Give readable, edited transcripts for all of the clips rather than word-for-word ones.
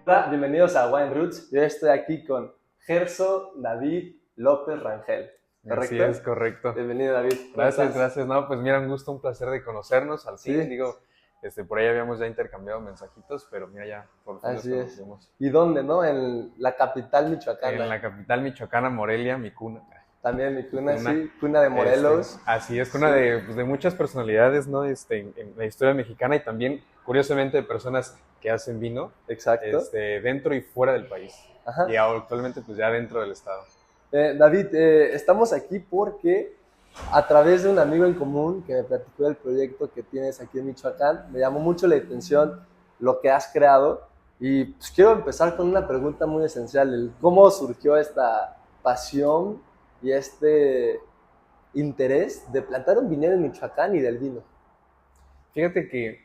Hola, bienvenidos a Wine Roots. Yo estoy aquí con Gerso David López Rangel. Así ¿Correcto? es, correcto. Bienvenido, David. ¿Cómo Gracias, estás? gracias. No, pues mira, un gusto, un placer de conocernos al fin. Sí, Digo, por ahí habíamos ya intercambiado mensajitos, pero mira, ya por fin nos así es. conocimos. ¿Y dónde, no? En la capital En michoacana. la capital michoacana, Morelia, mi cuna. También mi cuna, Cuna, sí, cuna de Morelos. así es, cuna Sí, de muchas personalidades, ¿no? En la historia mexicana y también, curiosamente, de personas que hacen vino, exacto. dentro y fuera del país. Ajá. Y actualmente, pues ya dentro del estado. David, estamos aquí porque a través de un amigo en común que me platicó del proyecto que tienes aquí en Michoacán, me llamó mucho la atención lo que has creado y pues quiero empezar con una pregunta muy esencial, el cómo surgió esta pasión y este interés de plantar un viñedo en Michoacán y del vino. Fíjate que,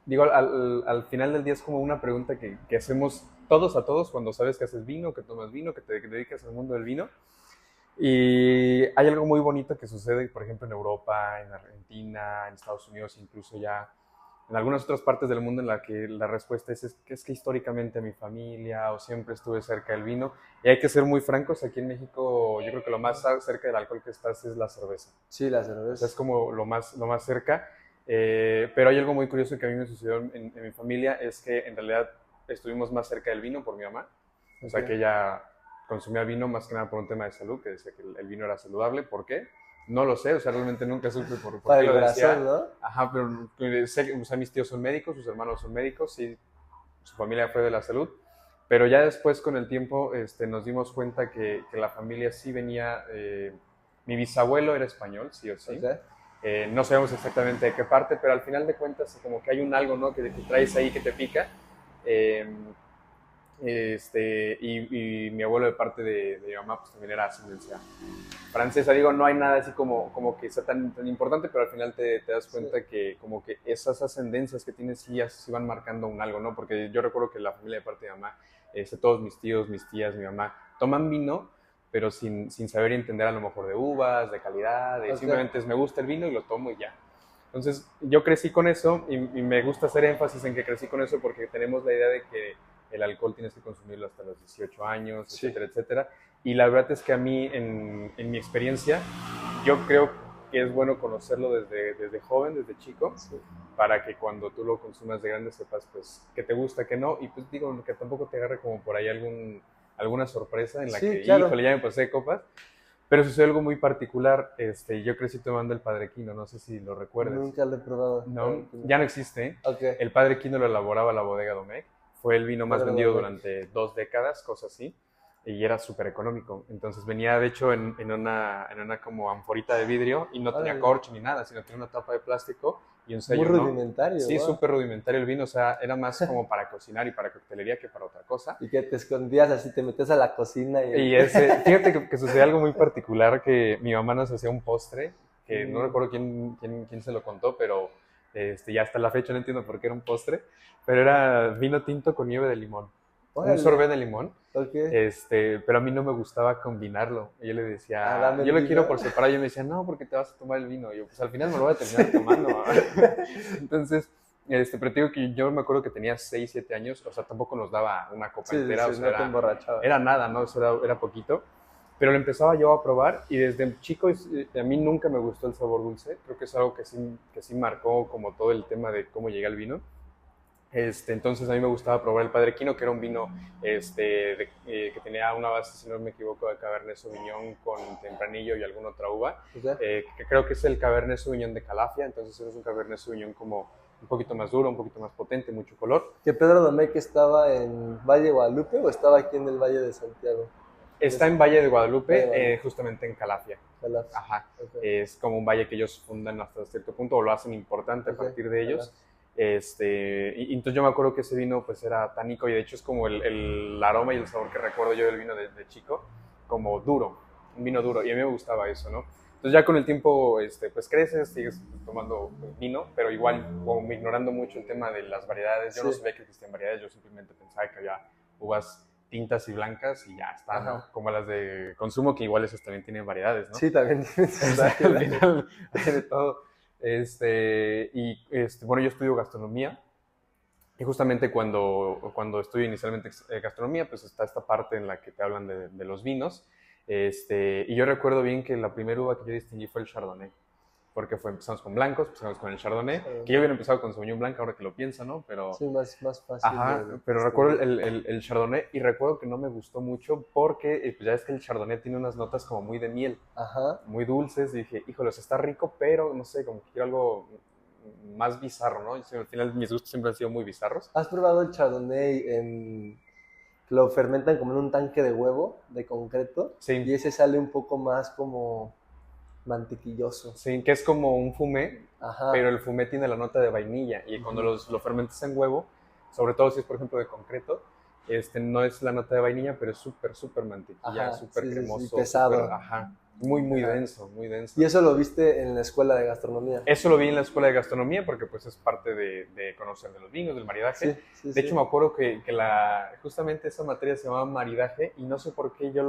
digo, al final del día es como una pregunta que hacemos todos a todos cuando sabes que haces vino, que tomas vino, que te dedicas al mundo del vino. Y hay algo muy bonito que sucede, por ejemplo, en Europa, en Argentina, en Estados Unidos, incluso ya en algunas otras partes del mundo en la que la respuesta es que históricamente mi familia o siempre estuve cerca del vino. Y hay que ser muy francos, aquí en México yo creo que lo más cerca del alcohol que estás es la cerveza. Sí, la O sea, es cerveza. como lo más cerca. Pero hay algo muy curioso que a mí me sucedió en mi familia, es que en realidad estuvimos más cerca del vino por mi mamá. O sea, Okay. que ella consumía vino más que nada por un tema de salud, que decía que el vino era saludable. ¿Por qué? No lo sé, o sea, realmente nunca supe por Para qué el lo corazón, decía. ¿no? Ajá, pero sé, o sea, mis tíos son médicos, sus hermanos son médicos, y su familia fue de la salud. Pero ya después, con el tiempo, nos dimos cuenta que la familia sí venía. Mi bisabuelo era español, sí o sí. Okay. No sabemos exactamente de qué parte, pero al final de cuentas, como que hay un algo, ¿no? Que traes ahí que te pica. Eh, y mi abuelo, de parte de mi mamá, pues también era ascendencia francesa. Digo, no hay nada así como que sea tan importante, pero al final te das Sí. cuenta que como que esas ascendencias que tienes sí van marcando un algo, ¿no? Porque yo recuerdo que la familia de parte de mamá, todos mis tíos, mis tías, mi mamá, toman vino, pero sin saber y entender a lo mejor de uvas, de calidad, Okay. simplemente es me gusta el vino y lo tomo y ya. Entonces yo crecí con eso y me gusta hacer énfasis en que crecí con eso porque tenemos la idea de que el alcohol tienes que consumirlo hasta los 18 años, Sí. etcétera, etcétera. Y la verdad es que a mí, en mi experiencia, yo creo que es bueno conocerlo desde joven, desde chico, Sí. para que cuando tú lo consumas de grande sepas pues que te gusta, que no, y pues digo, que tampoco te agarre como por ahí alguna sorpresa en la Sí, que, claro. híjole, ya me pasé de copas. Pero sucedió algo muy particular. Yo crecí tomando el Padre Quino, no sé si lo recuerdes. Nunca lo he probado. No, ya no existe, ¿eh? Ok. El Padre Quino lo elaboraba la bodega Domecq. Fue el vino más Pedro vendido Domecq. durante 2 décadas, cosas así. Y era súper económico. Entonces venía, de hecho, en una como anforita de vidrio y no tenía Órale. corcho ni nada, sino tenía una tapa de plástico y un Muy sello, ¿no? rudimentario, Sí, wow. súper rudimentario el vino. O sea, era más como para cocinar y para coctelería que para otra cosa. Y que te escondías así, te metes a la cocina y... Y fíjate que sucedió algo muy particular, que mi mamá nos hacía un postre, que no recuerdo quién se lo contó, pero ya hasta la fecha no entiendo por qué era un postre, pero era vino tinto con nieve de limón, un Órale. sorbet de limón. Ok. Pero a mí no me gustaba combinarlo. Y yo le Ah, decía, dame yo el lo quiero vino. por separado. Y yo me decía, no, porque te vas a tomar el vino. Y yo, pues al final me lo voy a terminar tomando. Entonces, pero te digo que yo me acuerdo que tenía 6 7 años, o sea, tampoco nos daba una copa Sí, sí, entera, o sí, sea, no te emborrachabas. era nada, ¿no? Eso era poquito. Pero lo empezaba yo a probar y desde chico a mí nunca me gustó el sabor dulce. Creo que es algo que sí marcó como todo el tema de cómo llega el vino. Entonces a mí me gustaba probar el Padre Quino, que era un vino que tenía una base, si no me equivoco, de Cabernet Sauvignon con Tempranillo y alguna otra uva, Ok. que creo que es el Cabernet Sauvignon de Calafia. Entonces es un Cabernet Sauvignon como un poquito más duro, un poquito más potente, mucho color. ¿Que Pedro Domecq estaba en Valle de Guadalupe o estaba aquí en el Valle de Santiago? Está en Valle de Valle de Guadalupe, Guadalupe. justamente en Calafia. Calaf. Ajá. Ok. Es como un valle que ellos fundan hasta cierto punto o lo hacen importante a Ok. partir de Calaf. ellos. Y entonces yo me acuerdo que ese vino pues era tánico, y de hecho es como el aroma y el sabor que recuerdo yo del vino de chico, como duro, un vino duro, y a mí me gustaba eso, ¿no? Entonces ya con el tiempo pues creces, sigues tomando vino, pero igual como ignorando mucho el tema de las variedades. Yo Sí. no sabía que existían variedades, yo simplemente pensaba que había uvas tintas y blancas y ya está, ¿no? Ajá. Como las de consumo, que igual esas también tienen variedades, ¿no? Sí, también tienes sus Al variedades. final hay de todo. Bueno, yo estudio gastronomía, Y justamente cuando estudio inicialmente gastronomía, pues está esta parte en la que te hablan de los vinos. Y yo recuerdo bien que la primera uva que yo distinguí fue el Chardonnay, porque empezamos con blancos, empezamos con el Chardonnay, que yo hubiera empezado con Sauvignon Blanc ahora que lo pienso, ¿no? Pero, Sí, más fácil ajá, de pero recuerdo el Chardonnay y recuerdo que no me gustó mucho porque pues ya es que el Chardonnay tiene unas notas como muy de miel, Ajá. muy dulces, y dije, híjoles, está rico, pero no sé, como que quiero algo más bizarro, ¿no? Y al final mis gustos siempre han sido muy bizarros. ¿Has probado el Chardonnay que lo fermentan como en un tanque de huevo de concreto? Sí, Y ese sale un poco más como mantequilloso. sí, que es como un fumé, pero Ajá, el fumé tiene la nota de vainilla y cuando lo fermentas en huevo, sobre todo si es por ejemplo de concreto, no es la nota de vainilla, pero es súper, súper mantequilla, ajá, súper sí, sí, sí, cremoso, súper, pesado. ajá, muy, muy Ajá. denso, muy denso. Y eso lo viste en la escuela de gastronomía. Eso lo vi en la escuela de gastronomía porque pues es parte de conocer de los vinos, del Sí, maridaje. sí, De sí. hecho me acuerdo que justamente esa materia se llamaba maridaje y no sé por qué yo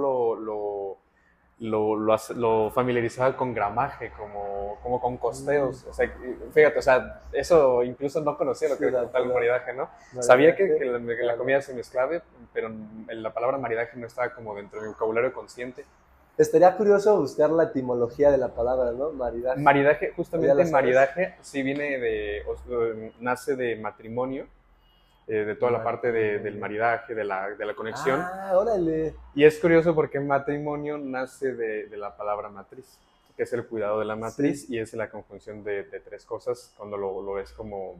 lo familiarizaba con gramaje, como con Mm, costeos. O sea, fíjate, o sea, eso incluso no conocía lo que sí, era tal pero maridaje, ¿no? Sabía que maridaje, la claro. comida se mezclaba, pero la palabra maridaje no estaba como dentro de mi vocabulario consciente. Estaría curioso buscar la etimología de la palabra, ¿no? Maridaje. Maridaje, ¿O ya justamente la sabes? maridaje, sí viene nace de matrimonio, de toda la parte del Matrimonio. maridaje, de la conexión. Ah, órale. Y es curioso porque matrimonio nace de la palabra matriz, que es el cuidado de la Sí, matriz y es la conjunción de tres cosas cuando lo ves como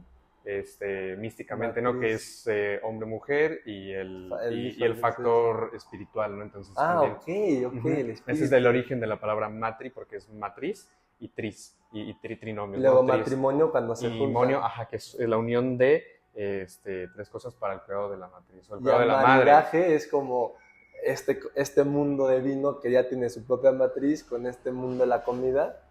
místicamente, ¿no? Que matriz. es hombre-mujer y el, El, y el sí. factor espiritual, ¿no? Entonces Ah, también, ok, ok, uh-huh, el ese es del espíritu. origen de la palabra matri porque es matriz y tris, y Y trinomios, ¿no? luego Tris matrimonio cuando se y monio, juntan. ajá, que es la unión de tres cosas para el cuidado de la matriz o el Ya cuidado de la madre. maridaje es como este mundo de vino que ya tiene su propia matriz con este mundo de la comida.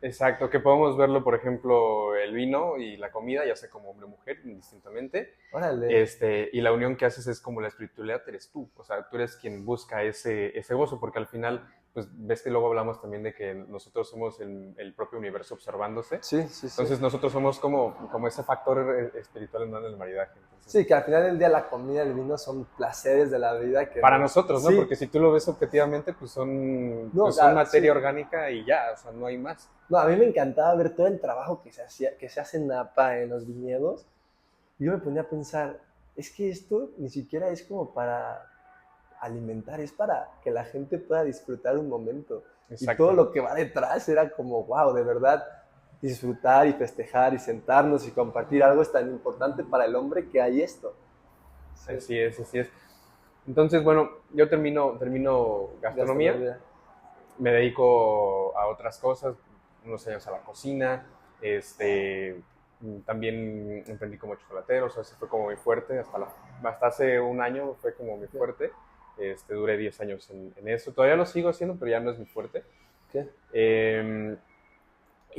Exacto, que podemos verlo, por ejemplo, el vino y la comida, ya sea como hombre o mujer, indistintamente. Órale. Y la unión que haces es como la espiritualidad, eres tú. O sea, tú eres quien busca ese gozo, porque al final, pues ves que luego hablamos también de que nosotros somos el propio universo observándose. Sí, sí, sí. Entonces nosotros somos como ese factor espiritual en el maridaje. Entonces, Sí, que al final del día la comida y el vino son placeres de la vida que para nos... nosotros, ¿no? Sí, Porque si tú lo ves objetivamente, pues son no, materia sí. orgánica y ya, o sea, no hay más. No, a mí me encantaba ver todo el trabajo que se hace en Napa, en los viñedos. Y yo me ponía a pensar, es que esto ni siquiera es como para alimentar, es para que la gente pueda disfrutar un momento. Y todo Exacto. lo que va detrás era como, wow, de verdad, disfrutar y festejar y sentarnos y compartir algo es tan importante para el hombre que hay esto. Sí, Así es, así es. Entonces, bueno, yo termino gastronomía, gastronomía. me dedico a otras cosas, unos años a la cocina, también emprendí como chocolatero, o sea, ese fue como muy fuerte, hasta hace un año fue como muy ¿Qué? fuerte, duré 10 años en eso, todavía lo sigo haciendo, pero ya no es muy fuerte. ¿Qué? Eh,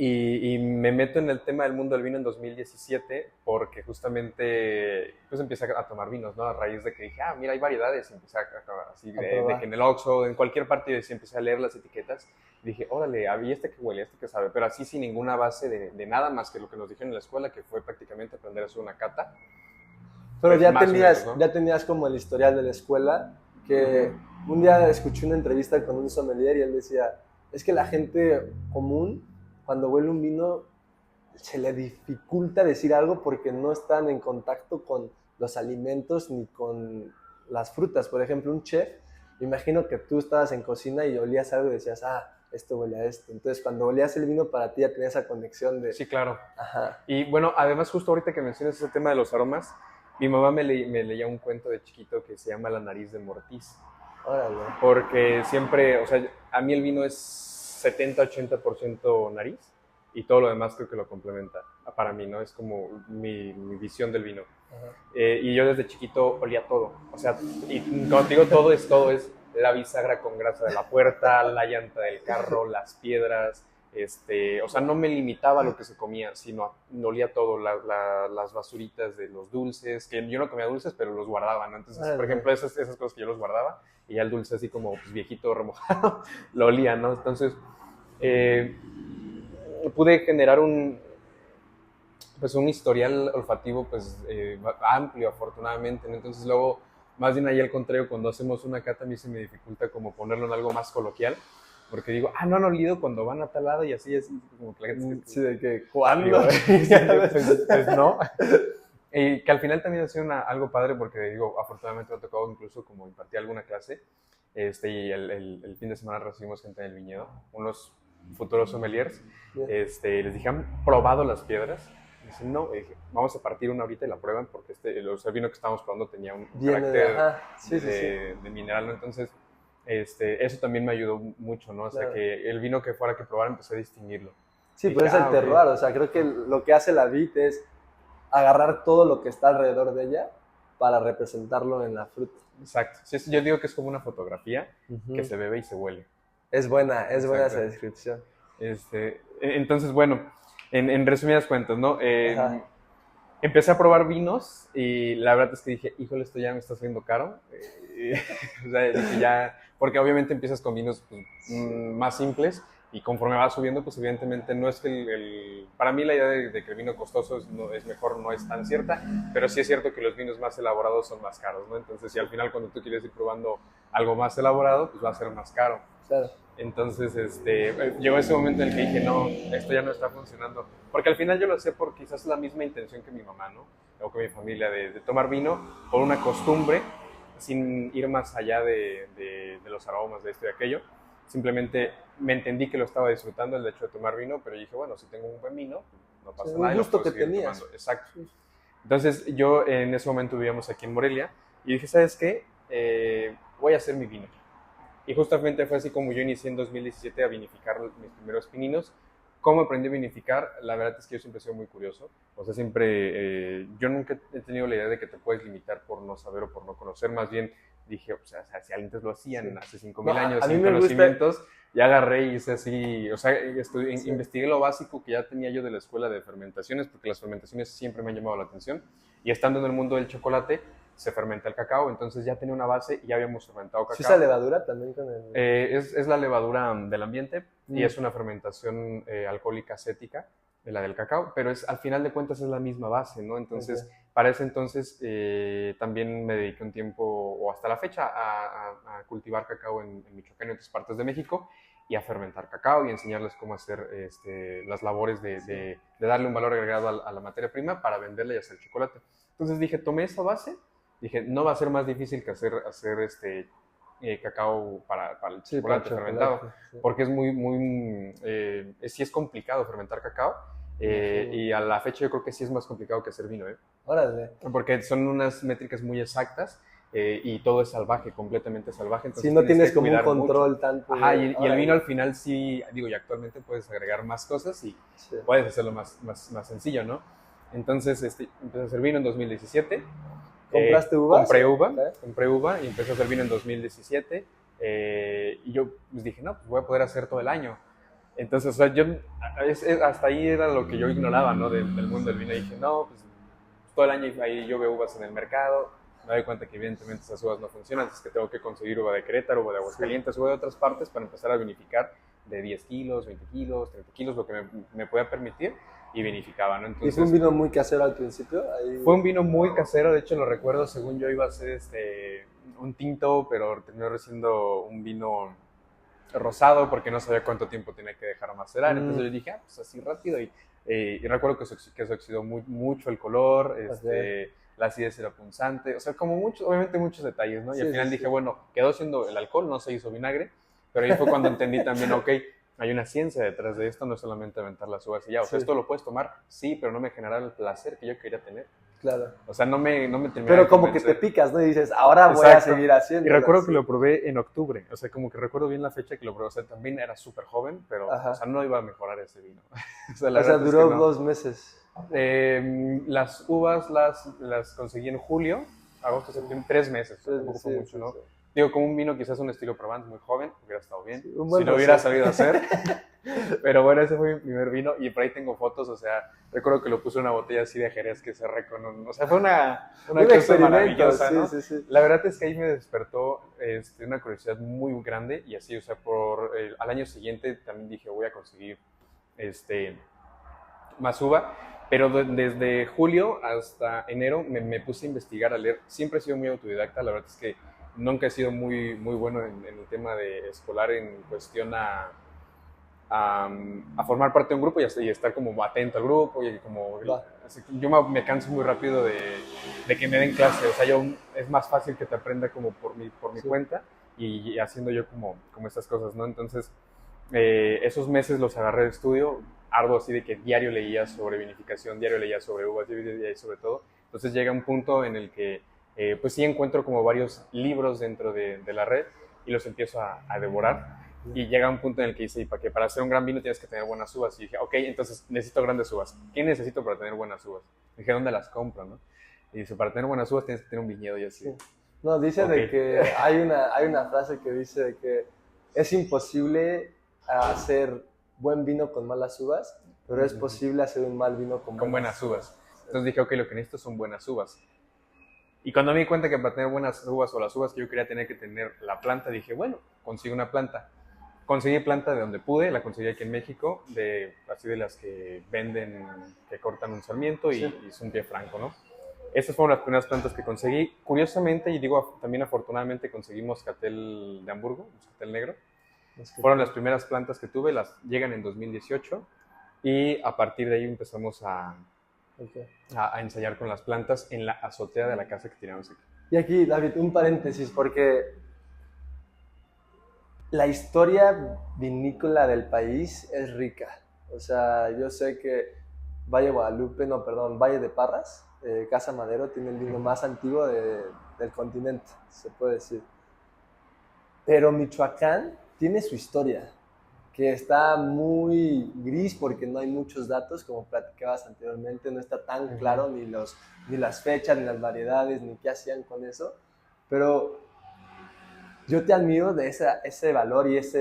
y me meto en el tema del mundo del vino en 2017 porque justamente pues empecé a tomar vinos, ¿no? A raíz de que dije, mira, hay variedades. Y empecé así A de que probar. en el Oxxo, en cualquier parte, y empecé a leer las etiquetas. Y dije, órale, había este que huele, este que sabe. Pero así sin ninguna base de nada más que lo que nos dijeron en la escuela, que fue prácticamente aprender a hacer una cata. Pero Pues más o menos, ¿no? ya tenías como el historial de la escuela, que un día escuché una entrevista con un sommelier y él decía, es que la gente común, cuando huele un vino, se le dificulta decir algo porque no están en contacto con los alimentos ni con las frutas. Por ejemplo, un chef, me imagino que tú estabas en cocina y olías algo y decías, esto huele a esto. Entonces, cuando olías el vino, para ti ya tenía esa conexión de, Sí, claro. ajá, Y bueno, además justo ahorita que mencionas ese tema de los aromas, mi mamá me leía un cuento de chiquito que se llama La nariz de Mortiz. órale, Porque siempre, o sea, a mí el vino es 70-80% nariz y todo lo demás creo que lo complementa para mí, ¿no? Es como mi visión del vino. ajá. Y yo desde chiquito olía todo, o sea, y cuando digo todo es la bisagra con grasa de la puerta, la llanta del carro, las piedras, o sea, no me limitaba a lo que se comía, sino olía todo, las basuritas de los dulces, que yo no comía dulces, pero los guardaba, ¿no? Entonces, por Órale. ejemplo, esas cosas que yo los guardaba, y ya el dulce así como pues, viejito, remojado, lo olía, ¿no? Entonces, eh, pude generar pues un historial olfativo pues amplio, afortunadamente, ¿no? Entonces luego, más bien ahí al contrario, cuando hacemos una cata a mí se me dificulta como ponerlo en algo más coloquial, porque digo, no han olido cuando van a tal lado y así es, como que la gente Sí, de que, ¿cuándo? digo, pues no. Y que al final también ha sido algo padre porque, digo, afortunadamente me ha tocado incluso como impartir alguna clase, y el fin de semana recibimos gente del viñedo, unos futuros sommeliers, les dije, ¿han probado las piedras? Y dicen, no, dije, vamos a partir una ahorita y la prueban porque el vino que estábamos probando tenía un carácter de mineral, ¿no? Entonces, eso también me ayudó mucho, ¿no? O sea, que el vino que fuera que probar empecé a distinguirlo. Sí, pero es el terroir, o sea, creo que lo que hace la vid es agarrar todo lo que está alrededor de ella para representarlo en la fruta. Exacto. Sí, yo digo que es como una fotografía que se bebe y se huele. Es buena esa descripción. Entonces, bueno, en resumidas cuentas, ¿no? Empecé a probar vinos y la verdad es que dije, híjole, esto ya me está saliendo caro. O sea, dije ya, porque obviamente empiezas con vinos pues, más simples y conforme vas subiendo, pues evidentemente no es que para mí la idea de que el vino costoso es mejor no es tan cierta, pero sí es cierto que los vinos más elaborados son más caros, ¿no? Entonces, si al final cuando tú quieres ir probando algo más elaborado, pues va a ser más caro. Claro. Entonces, llegó ese momento en el que dije, no, esto ya no está funcionando. Porque al final yo lo sé por quizás la misma intención que mi mamá, ¿no? O que mi familia, de tomar vino por una costumbre, sin ir más allá de los aromas, de esto y aquello. Simplemente me entendí que lo estaba disfrutando el hecho de tomar vino, pero dije, bueno, si tengo un buen vino, no pasa nada. Un gusto que tenías. Tomando. Exacto. Entonces, yo en ese momento vivíamos aquí en Morelia y dije, ¿sabes qué? Voy a hacer mi vino. Y justamente fue así como yo inicié en 2017 a vinificar mis primeros pininos. ¿Cómo aprendí a vinificar? La verdad es que yo siempre he sido muy curioso. O sea, siempre, yo nunca he tenido la idea de que te puedes limitar por no saber o por no conocer. Más bien dije, o sea si antes lo hacían hace 5,000 años sin conocimientos, ya agarré y hice así, o sea, investigué lo básico que ya tenía yo de la escuela de fermentaciones, porque las fermentaciones siempre me han llamado la atención. Y estando en el mundo del chocolate, se fermenta el cacao, entonces ya tenía una base y ya habíamos fermentado cacao. ¿Sí esa levadura también con el...? Es la levadura del ambiente y es una fermentación alcohólica acética de la del cacao, pero al final de cuentas es la misma base, ¿no? Entonces, para ese entonces también me dediqué un tiempo, o hasta la fecha, a cultivar cacao en Michoacán y otras partes de México y a fermentar cacao y enseñarles cómo hacer las labores de darle un valor agregado a la materia prima para venderla y hacer chocolate. Entonces dije, tomé esa base. Dije, no va a ser más difícil que hacer cacao para el chocolate fermentado, porque es sí es complicado fermentar cacao, y a la fecha yo creo que sí es más complicado que hacer vino, Órale. porque son unas métricas muy exactas, y todo es salvaje, completamente salvaje. Entonces si no tienes como un control mucho. Tanto. Ajá, y el vino al final sí, digo, y actualmente puedes agregar más cosas y puedes hacerlo más sencillo, ¿no? Entonces empecé a hacer vino en 2017. ¿Compraste uvas? Compré uva y empecé a hacer vino en 2017. Y yo pues dije, no, pues voy a poder hacer todo el año. Entonces, o sea, yo hasta ahí era lo que yo ignoraba, ¿no? Del mundo del vino. Y dije, no, pues todo el año ahí yo veo uvas en el mercado. Me doy cuenta que evidentemente esas uvas no funcionan, entonces que tengo que conseguir uva de Querétaro, uva de Aguascalientes, uva de otras partes para empezar a vinificar de 10 kilos, 20 kilos, 30 kilos, lo que me pueda permitir. Y vinificaba, ¿no? Entonces, ¿y fue un vino muy casero al principio? Fue un vino muy casero, de hecho lo recuerdo, según yo iba a hacer un tinto, pero terminó siendo un vino rosado porque no sabía cuánto tiempo tenía que dejar macerar. Entonces yo dije, pues así rápido. Y recuerdo que se oxidó mucho el color, la acidez era punzante, o sea, como obviamente muchos detalles, ¿no? Y al final dije, bueno, quedó siendo el alcohol, no se hizo vinagre, pero ahí fue cuando entendí también, ok, hay una ciencia detrás de esto, no es solamente aventar las uvas y ya. O sea, esto lo puedes tomar, sí, pero no me generaba el placer que yo quería tener. Claro. O sea, no me terminaba. Pero como que te picas, ¿no? Y dices, ahora voy a seguir haciendo. Y recuerdo que lo probé en octubre. O sea, como que recuerdo bien la fecha que lo probé. O sea, también era súper joven, pero o sea, no iba a mejorar ese vino. o sea duró 2 meses. Las uvas las conseguí en julio, agosto, septiembre, 3 meses. Tampoco fue mucho, ¿no? Digo, como un vino quizás un estilo Provence muy joven, hubiera estado bien, si lo hubiera sabido hacer. Pero bueno, ese fue mi primer vino y por ahí tengo fotos, o sea, recuerdo que lo puse en una botella así de Jerez que cerré con o sea, fue una cosa maravillosa, ¿no? Sí. La verdad es que ahí me despertó una curiosidad muy grande y así, o sea, al año siguiente también dije, voy a conseguir más uva. Pero desde julio hasta enero me puse a investigar, a leer. Siempre he sido muy autodidacta, la verdad es que nunca he sido muy, muy bueno en el tema de escolar en cuestión a formar parte de un grupo y estar como atento al grupo y como Va. yo me canso muy rápido de que me den clase, o sea, es más fácil que te aprenda como por mi Sí. cuenta y haciendo yo como estas cosas, ¿no? Entonces, esos meses los agarré de estudio, arduo así de que diario leía sobre vinificación, diario leía sobre uvas, diario leía sobre todo. Entonces llega un punto en el que pues sí encuentro como varios libros dentro de la red y los empiezo a devorar. Y llega un punto en el que dice, para hacer un gran vino tienes que tener buenas uvas. Y dije, ok, entonces necesito grandes uvas. ¿Qué necesito para tener buenas uvas? Dije, ¿dónde las compro, no? Y dice, para tener buenas uvas tienes que tener un viñedo y así. Sí. No, dice Ok. de que hay una frase que dice de que es imposible hacer buen vino con malas uvas, pero es posible hacer un mal vino Con buenas uvas. Entonces dije, ok, lo que necesito son buenas uvas. Y cuando me di cuenta que para tener buenas uvas o las uvas que yo quería tener que tener la planta, dije, bueno, consigo una planta. Conseguí planta de donde pude, la conseguí aquí en México, así de las que venden, que cortan un sarmiento y es un pie franco, ¿no? Esas fueron las primeras plantas que conseguí. Curiosamente, y digo también afortunadamente, conseguí moscatel de Hamburgo, moscatel negro. Fueron las primeras plantas que tuve, llegan en 2018 y a partir de ahí empezamos a ensayar con las plantas en la azotea de la casa que teníamos aquí. Y aquí, David, un paréntesis, porque la historia vinícola del país es rica. O sea, yo sé que Valle de Parras, Casa Madero, tiene el vino más antiguo del continente, se puede decir. Pero Michoacán tiene su historia, que está muy gris porque no hay muchos datos, como platicabas anteriormente, no está tan claro ni las fechas, ni las variedades, ni qué hacían con eso. Pero yo te admiro de ese valor y esa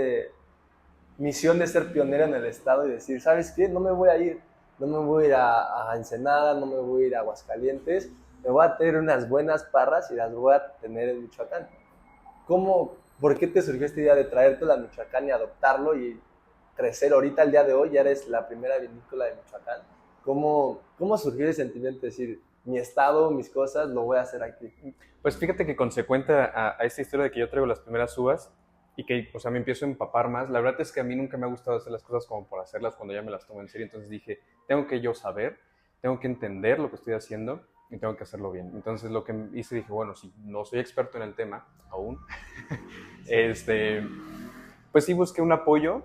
misión de ser pionero en el estado y decir, ¿sabes qué? No me voy a ir, no me voy a ir a Ensenada, no me voy a ir a Aguascalientes, me voy a tener unas buenas parras y las voy a tener en Michoacán. ¿Por qué te surgió esta idea de traértelo a Michoacán y adoptarlo y crecer? Ahorita, el día de hoy, ya eres la primera vinícola de Michoacán. ¿Cómo surgió el sentimiento de decir, mi estado, mis cosas, lo voy a hacer aquí? Pues fíjate que consecuente a esta historia de que yo traigo las primeras uvas y que, o sea, me empiezo a empapar más, la verdad es que a mí nunca me ha gustado hacer las cosas como por hacerlas cuando ya me las tomo en serio, entonces dije, tengo que yo saber, tengo que entender lo que estoy haciendo y tengo que hacerlo bien. Entonces lo que hice, dije, bueno, si no soy experto en el tema aún, pues sí busqué un apoyo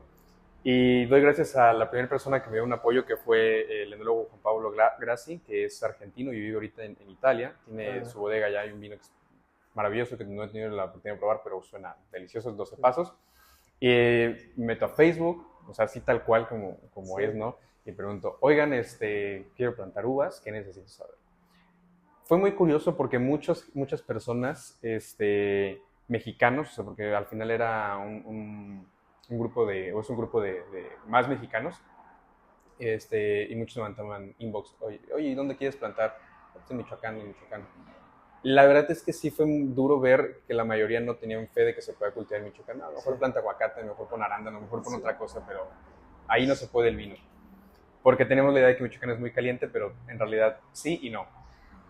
y doy gracias a la primera persona que me dio un apoyo, que fue el enólogo Juan Pablo Grassi, que es argentino y vive ahorita en Italia. Tiene su bodega allá, hay un vino que es maravilloso que no he tenido la oportunidad de probar, pero suena delicioso, el 12 Pasos. Y me meto a Facebook, o sea, así tal cual como es, ¿no? Y pregunto, oigan, quiero plantar uvas, ¿qué necesito saber? Fue muy curioso porque muchas personas mexicanos, o sea, porque al final era un grupo es un grupo de más mexicanos, y muchos levantaban inbox, oye, ¿dónde quieres plantar? En Michoacán, en Michoacán. La verdad es que sí fue duro ver que la mayoría no tenían fe de que se pueda cultivar en Michoacán. A lo mejor planta aguacate, a lo mejor pon arándano, a lo mejor pon otra cosa, pero ahí no se puede el vino. Porque tenemos la idea de que Michoacán es muy caliente, pero en realidad sí y no.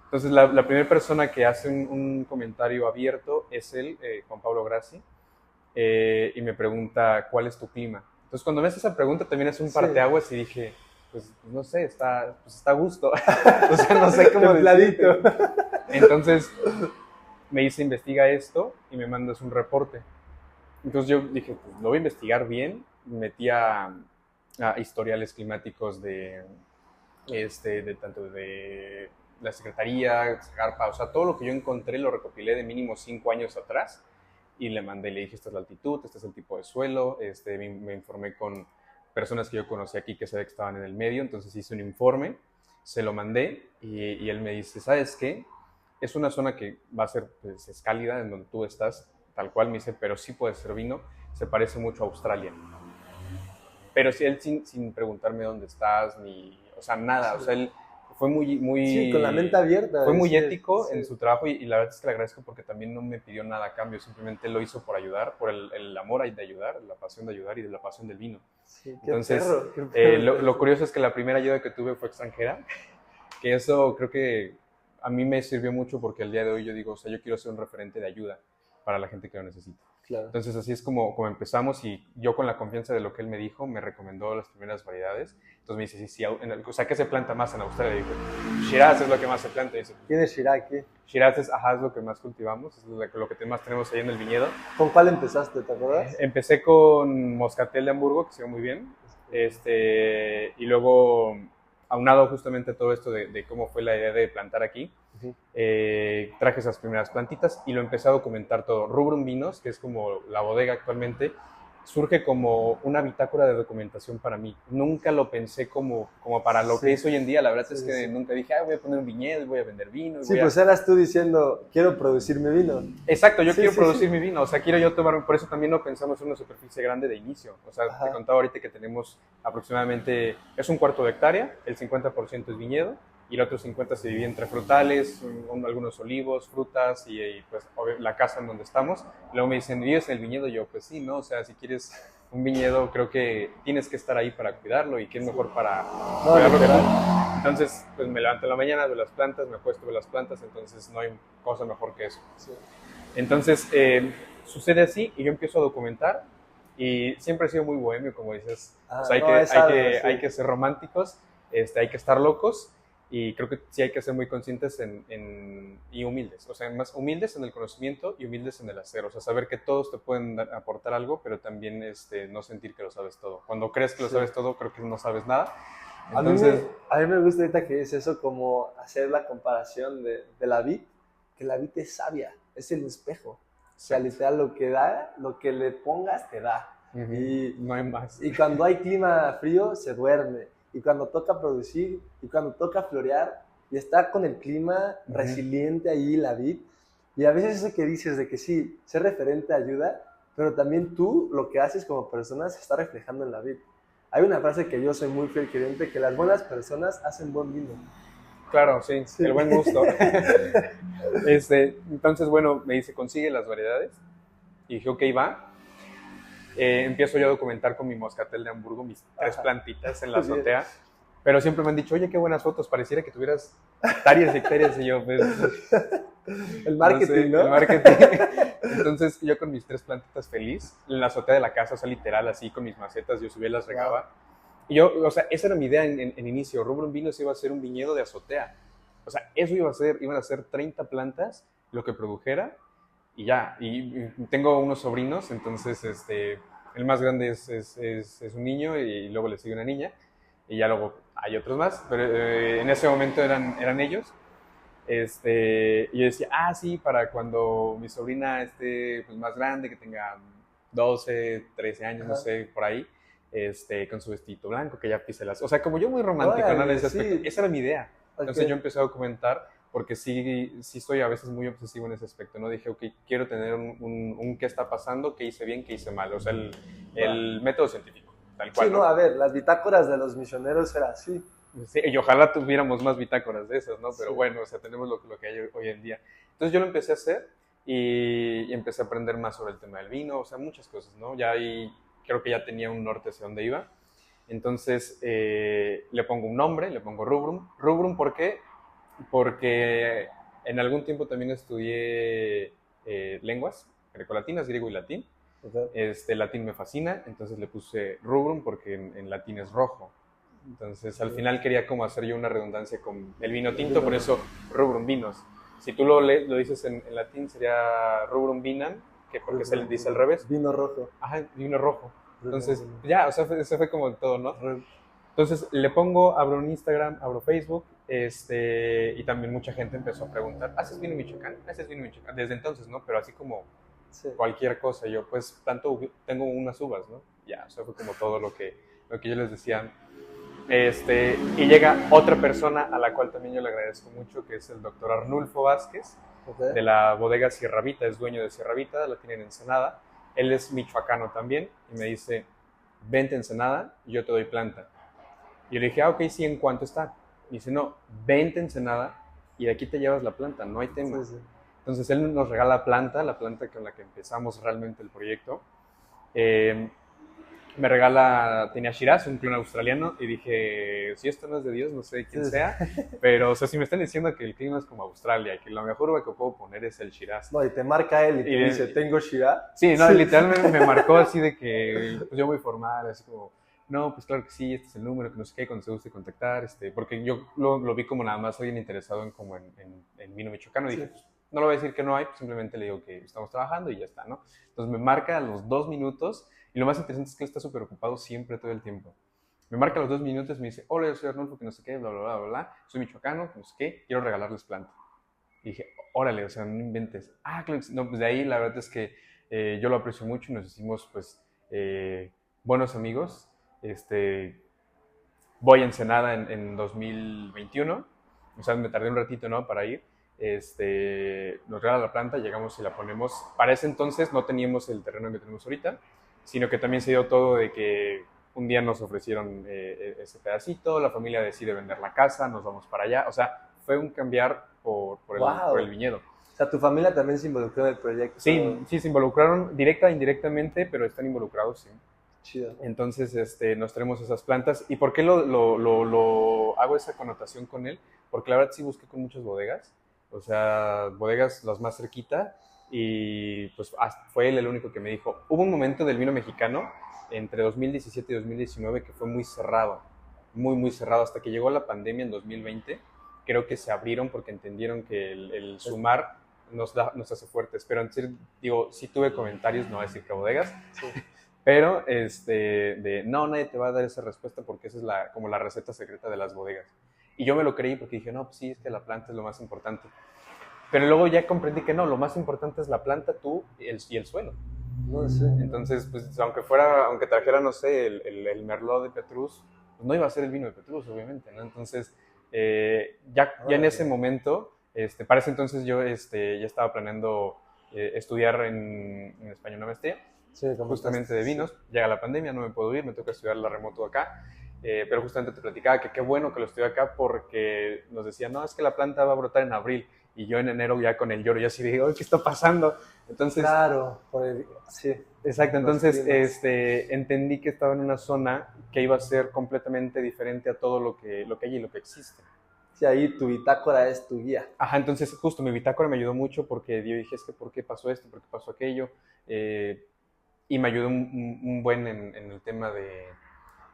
Entonces, la primera persona que hace un comentario abierto es él, Juan Pablo Grassi, y me pregunta, ¿cuál es tu clima? Entonces, cuando me hace esa pregunta, también es un parteaguas y dije, pues no sé, está a gusto. O sea, no sé cómo decirte. Entonces, me dice, investiga esto y me mandas un reporte. Entonces yo dije, pues lo voy a investigar bien. Metí a historiales climáticos de tanto de la Secretaría, Zagarpa, o sea, todo lo que yo encontré lo recopilé de mínimo 5 años atrás y le mandé, le dije, esta es la altitud, este es el tipo de suelo, me informé con personas que yo conocí aquí que sabía que estaban en el medio, entonces hice un informe, se lo mandé y él me dice, ¿sabes qué? Es una zona que va a ser, pues, es cálida en donde tú estás, tal cual, me dice, pero sí puede ser vino, se parece mucho a Australia. Pero sí, él sin preguntarme dónde estás, ni, o sea, nada, o sea, él fue muy... Sí, con la mente abierta. Fue muy ético en su trabajo y la verdad es que le agradezco porque también no me pidió nada a cambio, simplemente lo hizo por ayudar, por el amor de ayudar, la pasión de ayudar y de la pasión del vino. Sí, Entonces, qué perro. lo curioso es que la primera ayuda que tuve fue extranjera, que eso creo que a mí me sirvió mucho porque al día de hoy yo digo, o sea, yo quiero ser un referente de ayuda para la gente que lo necesita. Claro. Entonces así es como empezamos y yo con la confianza de lo que él me dijo, me recomendó las primeras variedades. Entonces me dice, sí, o sea, ¿qué se planta más en Australia? Le digo, Shiraz es lo que más se planta. Dice, ¿Quién es Shiraz aquí? Shiraz es lo que más cultivamos, es lo que más tenemos ahí en el viñedo. ¿Con cuál empezaste, te acuerdas? Empecé con Moscatel de Hamburgo, que se ve muy bien. Y luego, aunado justamente a todo esto de cómo fue la idea de plantar aquí, traje esas primeras plantitas y lo empecé a documentar todo. Rubrum Vinos, que es como la bodega actualmente, surge como una bitácora de documentación para mí. Nunca lo pensé como para lo que es hoy en día. La verdad es que nunca dije, voy a poner un viñedo y voy a vender vino. Sí, pues eras tú diciendo, quiero producir mi vino. Exacto, yo quiero producir mi vino. O sea, quiero yo tomar, por eso también no pensamos en una superficie grande de inicio. O sea, te contaba ahorita que tenemos aproximadamente, es un cuarto de hectárea, el 50% es viñedo, y el otro 50 se divide entre frutales, algunos olivos, frutas y pues la casa en donde estamos. Luego me dicen, ¿vives en el viñedo? Y yo, pues sí, ¿no? O sea, si quieres un viñedo, creo que tienes que estar ahí para cuidarlo y quién mejor para cuidarlo que tú. Entonces, pues me levanto en la mañana, veo las plantas, me acuesto, veo las plantas, entonces no hay cosa mejor que eso. Sí. Entonces, sucede así y yo empiezo a documentar y siempre he sido muy bohemio, como dices. O sea, hay que ser románticos, hay que estar locos. Y creo que sí hay que ser muy conscientes y humildes, o sea, más humildes en el conocimiento y humildes en el hacer, o sea, saber que todos te pueden aportar algo, pero también no sentir que lo sabes todo. Cuando crees que lo sabes todo, creo que no sabes nada. Entonces, a mí me gusta ahorita que es eso, como hacer la comparación de la vid, que la vid es sabia, es el espejo. O sea, literal, lo que da, lo que le pongas, te da. Y no hay más. Y cuando hay clima frío, se duerme. Y cuando toca producir, y cuando toca florear, y está con el clima resiliente ahí, la vid. Y a veces eso que dices de que sí, ser referente ayuda, pero también tú, lo que haces como persona, se está reflejando en la vid. Hay una frase que yo soy muy fiel creyente, que las buenas personas hacen buen vino. Claro, sí. El buen gusto. Entonces, bueno, me dice, consigue las variedades. Y dije, ok, va. Empiezo yo a documentar con mi Moscatel de Hamburgo mis 3 plantitas en la azotea, pero siempre me han dicho, oye, qué buenas fotos, pareciera que tuvieras hectáreas y hectáreas, y yo, pues... El marketing, ¿no? El marketing. Entonces, yo con mis 3 plantitas feliz, en la azotea de la casa, o sea, literal, así, con mis macetas, yo subía y las regaba. Y yo, o sea, esa era mi idea en inicio, Rubrum Vinos iba a ser un viñedo de azotea. O sea, eso iban a ser 30 plantas, lo que produjera, y ya, y tengo unos sobrinos, entonces el más grande es un niño y luego le sigue una niña, y ya luego hay otros más, pero en ese momento eran ellos. Y yo decía, sí, para cuando mi sobrina esté pues, más grande, que tenga 12, 13 años, no sé, por ahí, con su vestido blanco, que ya pise las... O sea, como yo muy romántico, ¿no? En ese aspecto. Esa era mi idea. Entonces yo empecé a documentar, porque sí estoy a veces muy obsesivo en ese aspecto, ¿no? Dije, ok, quiero tener un qué está pasando, qué hice bien, qué hice mal, o sea, el método científico, tal cual. Sí, no, a ver, las bitácoras de los misioneros era así. Sí, y ojalá tuviéramos más bitácoras de esas, ¿no? Pero bueno, o sea, tenemos lo que hay hoy en día. Entonces yo lo empecé a hacer y empecé a aprender más sobre el tema del vino, o sea, muchas cosas, ¿no? Ya ahí creo que ya tenía un norte hacia dónde iba. Entonces le pongo un nombre, le pongo Rubrum. Rubrum, ¿por qué? Porque en algún tiempo también estudié lenguas grecolatinas, griego y latín. Latín me fascina, entonces le puse Rubrum porque en latín es rojo. Entonces al final quería como hacer yo una redundancia con el vino tinto, por eso Rubrum Vinos. Si tú lo dices en latín sería Rubrum Vinam, que porque se le dice al revés. Vino rojo. Ajá, vino rojo. Entonces ya, o sea, eso fue como todo, ¿no? Entonces le pongo, abro un Instagram, abro Facebook, y también mucha gente empezó a preguntar, ¿haces vino Michoacán? ¿Haces vino Michoacán? Desde entonces, ¿no? Pero así como cualquier cosa, yo pues tanto tengo unas uvas, ¿no? Ya, o sea, fue como todo lo que yo les decía. Y llega otra persona a la cual también yo le agradezco mucho, que es el doctor Arnulfo Vázquez, de la bodega Sierra Vita, es dueño de Sierra Vita, la tiene en Ensenada. Él es michoacano también, y me dice, vente a Ensenada y yo te doy planta. Y yo le dije, ok, sí, ¿en cuánto está? Me dice, no, vente a Ensenada y de aquí te llevas la planta, no hay tema. Sí, sí. Entonces él nos regala la planta con la que empezamos realmente el proyecto. Eh, Me regala, tenía Shiraz, un clon australiano, y dije, si esto no es de Dios, no sé quién Sí, sí. sea, pero, o sea, si me están diciendo que el clima es como Australia, que la mejor uva que puedo poner es el Shiraz. No, y te marca él y te Y, dice, tengo Shira. sí, no, literalmente me marcó así de que, pues yo muy formal, así como, no, pues claro que sí, este es el número, que no sé qué, cuando se guste contactar, porque yo lo vi como nada más alguien interesado en como en vino michoacano, y Sí. dije, pues, no le voy a decir que no hay, pues simplemente le digo que estamos trabajando y ya está, ¿no? Entonces me marca a los 2 minutos, y lo más interesante es que él está súper ocupado siempre, todo el tiempo. Me marca a los 2 minutos y me dice, hola, yo soy Arnulfo, que no sé qué, bla, bla, bla, bla, bla, soy michoacano, que no sé qué, quiero regalarles planta. Y dije, órale, o sea, no inventes. Ah, claro que sí. No, pues de ahí la verdad es que yo lo aprecio mucho y nos hicimos, pues, buenos amigos. Voy a Ensenada en 2021, o sea, me tardé un ratito, ¿no?, para ir. Nos regala la planta, llegamos y la ponemos. Para ese entonces no teníamos el terreno que tenemos ahorita, sino que también se dio todo de que un día nos ofrecieron ese pedacito, la familia decide vender la casa, nos vamos para allá. O sea, fue un cambiar por el Wow. viñedo. O sea, tu familia también se involucró en el proyecto. Sí, sí, se involucraron directa e indirectamente, pero están involucrados, sí. Chido. Entonces, nos traemos esas plantas. ¿Y por qué hago esa connotación con él? Porque la verdad sí busqué con muchas bodegas, o sea, bodegas las más cerquita, y pues fue él el único que me dijo. Hubo un momento del vino mexicano entre 2017 y 2019 que fue muy cerrado, muy, muy cerrado, hasta que llegó la pandemia en 2020. Creo que se abrieron porque entendieron que el sumar nos hace fuertes. Pero en serio, digo, sí tuve comentarios, no voy a decir que bodegas, Sí. pero no, nadie te va a dar esa respuesta porque esa es como la receta secreta de las bodegas. Y yo me lo creí porque dije, no, pues sí, es que la planta es lo más importante. Pero luego ya comprendí que no, lo más importante es la planta, tú y el suelo. No sé. Entonces, pues aunque trajera, no sé, el Merlot de Petrus, pues no iba a ser el vino de Petrus, obviamente, ¿no? Entonces, ya en ese momento, para ese entonces yo ya estaba planeando estudiar en España una maestría, Sí, me comentaste, justamente de sí. vinos. Llega la pandemia, no me puedo ir, me toca estudiar la remoto acá, pero justamente te platicaba que qué bueno que lo estudié acá porque nos decían, no, es que la planta va a brotar en abril, y yo en enero ya con el lloro, ya así digo, ¿qué está pasando? Entonces, Claro, sí, exacto, los entonces climas. entendí que estaba en una zona que iba a ser completamente diferente a todo lo que hay y lo que existe. Sí, ahí tu bitácora es tu guía. Ajá, entonces justo mi bitácora me ayudó mucho porque yo dije, es que ¿por qué pasó esto? ¿Por qué pasó aquello? Y me ayudó un buen en el tema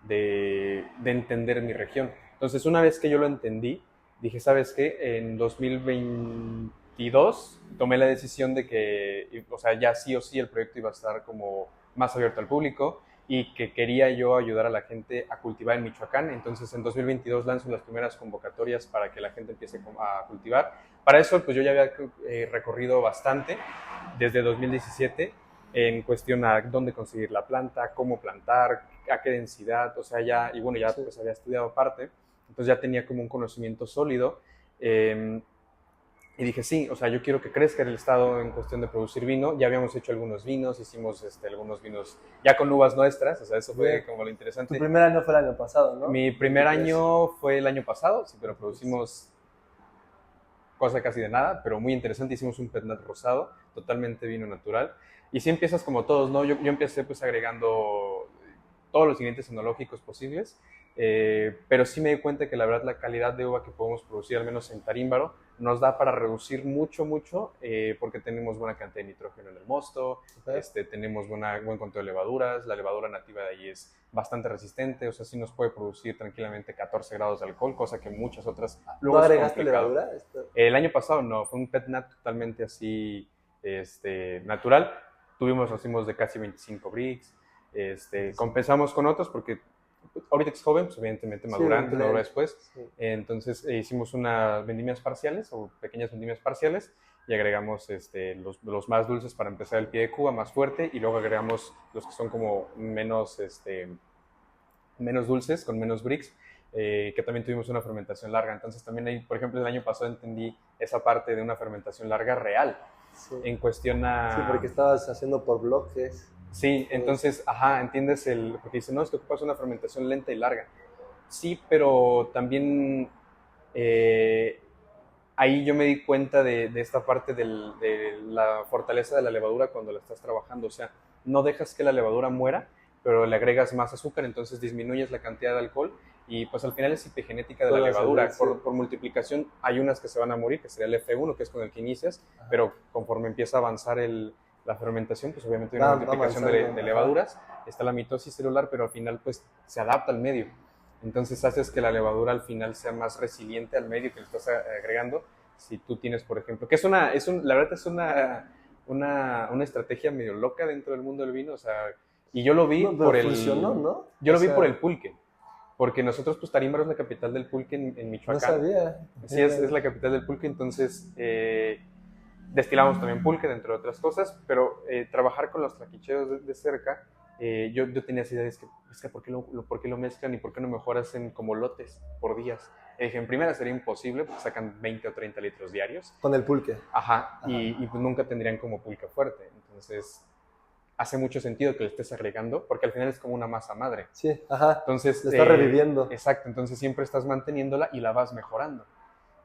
de entender mi región. Entonces, una vez que yo lo entendí, dije, ¿sabes qué? En 2022 tomé la decisión de que, o sea, ya sí o sí el proyecto iba a estar como más abierto al público y que quería yo ayudar a la gente a cultivar en Michoacán. Entonces, en 2022 lanzo las primeras convocatorias para que la gente empiece a cultivar. Para eso, pues yo ya había recorrido bastante desde 2017 en cuestión a dónde conseguir la planta, cómo plantar, a qué densidad, o sea, ya, y bueno, ya Sí. pues había estudiado aparte, entonces ya tenía como un conocimiento sólido. Y dije, sí, o sea, yo quiero que crezca el estado en cuestión de producir vino. Ya habíamos hecho algunos vinos, hicimos algunos vinos ya con uvas nuestras, o sea, eso fue Bien. como lo Tu interesante. primer año fue el año pasado, ¿no? Mi primer 23. año fue el año pasado, sí, pero producimos cosa casi de nada, pero muy interesante. Hicimos un Petnat rosado, totalmente vino natural. Y sí empiezas como todos, ¿no? Yo empecé pues agregando todos los ingredientes enológicos posibles, pero sí me di cuenta que la verdad la calidad de uva que podemos producir, al menos en Tarímbaro, nos da para reducir mucho, porque tenemos buena cantidad de nitrógeno en el mosto, Okay. tenemos buen conteo de levaduras, la levadura nativa de ahí es bastante resistente, o sea, sí nos puede producir tranquilamente 14 grados de alcohol, cosa que muchas otras ¿No luego es agregaste complicado. levadura? El año pasado no, fue un pet nat totalmente así, natural. Tuvimos racimos de casi 25 bricks, compensamos con otros porque ahorita que es joven, pues evidentemente Sí, madura un antes, madura blend. después. Sí. Entonces hicimos unas vendimias parciales o pequeñas vendimias parciales y agregamos los más dulces para empezar el pie de Cuba más fuerte, y luego agregamos los que son como menos dulces, con menos bricks, que también tuvimos una fermentación larga. Entonces también ahí, por ejemplo, el año pasado entendí esa parte de una fermentación larga real, Sí. en cuestión Sí, porque a... estabas haciendo por bloques. Sí, entonces, ajá, entiendes porque dice, no, es que ocupas una fermentación lenta y larga. Sí, pero también ahí yo me di cuenta de esta parte de la fortaleza de la levadura cuando la estás trabajando. O sea, no dejas que la levadura muera, pero le agregas más azúcar, entonces disminuyes la cantidad de alcohol y pues al final es epigenética de la levadura. Por multiplicación hay unas que se van a morir, que sería el F1, que es con el que inicias, pero conforme empieza a avanzar la fermentación, pues obviamente hay una multiplicación de levaduras, está la mitosis celular, pero al final pues se adapta al medio. Entonces haces que la levadura al final sea más resiliente al medio que le estás agregando. Si tú tienes, por ejemplo, que la verdad es una estrategia medio loca dentro del mundo del vino, o sea, y yo lo vi funcionó, ¿no? Yo lo vi por el pulque, porque nosotros, pues Tarímbaro es la capital del pulque en Michoacán. No sabía. Sí, es la capital del pulque, entonces destilamos también pulque, dentro de otras cosas, pero trabajar con los traquicheros de cerca, yo tenía esa idea de es que ¿por qué lo mezclan y por qué no mejor hacen como lotes por días? Y dije, en primera sería imposible, porque sacan 20 o 30 litros diarios. Con el pulque. Ajá. Y pues nunca tendrían como pulque fuerte, entonces hace mucho sentido que le estés agregando, porque al final es como una masa madre. Sí, ajá. Entonces, le está reviviendo. Exacto, entonces siempre estás manteniéndola y la vas mejorando.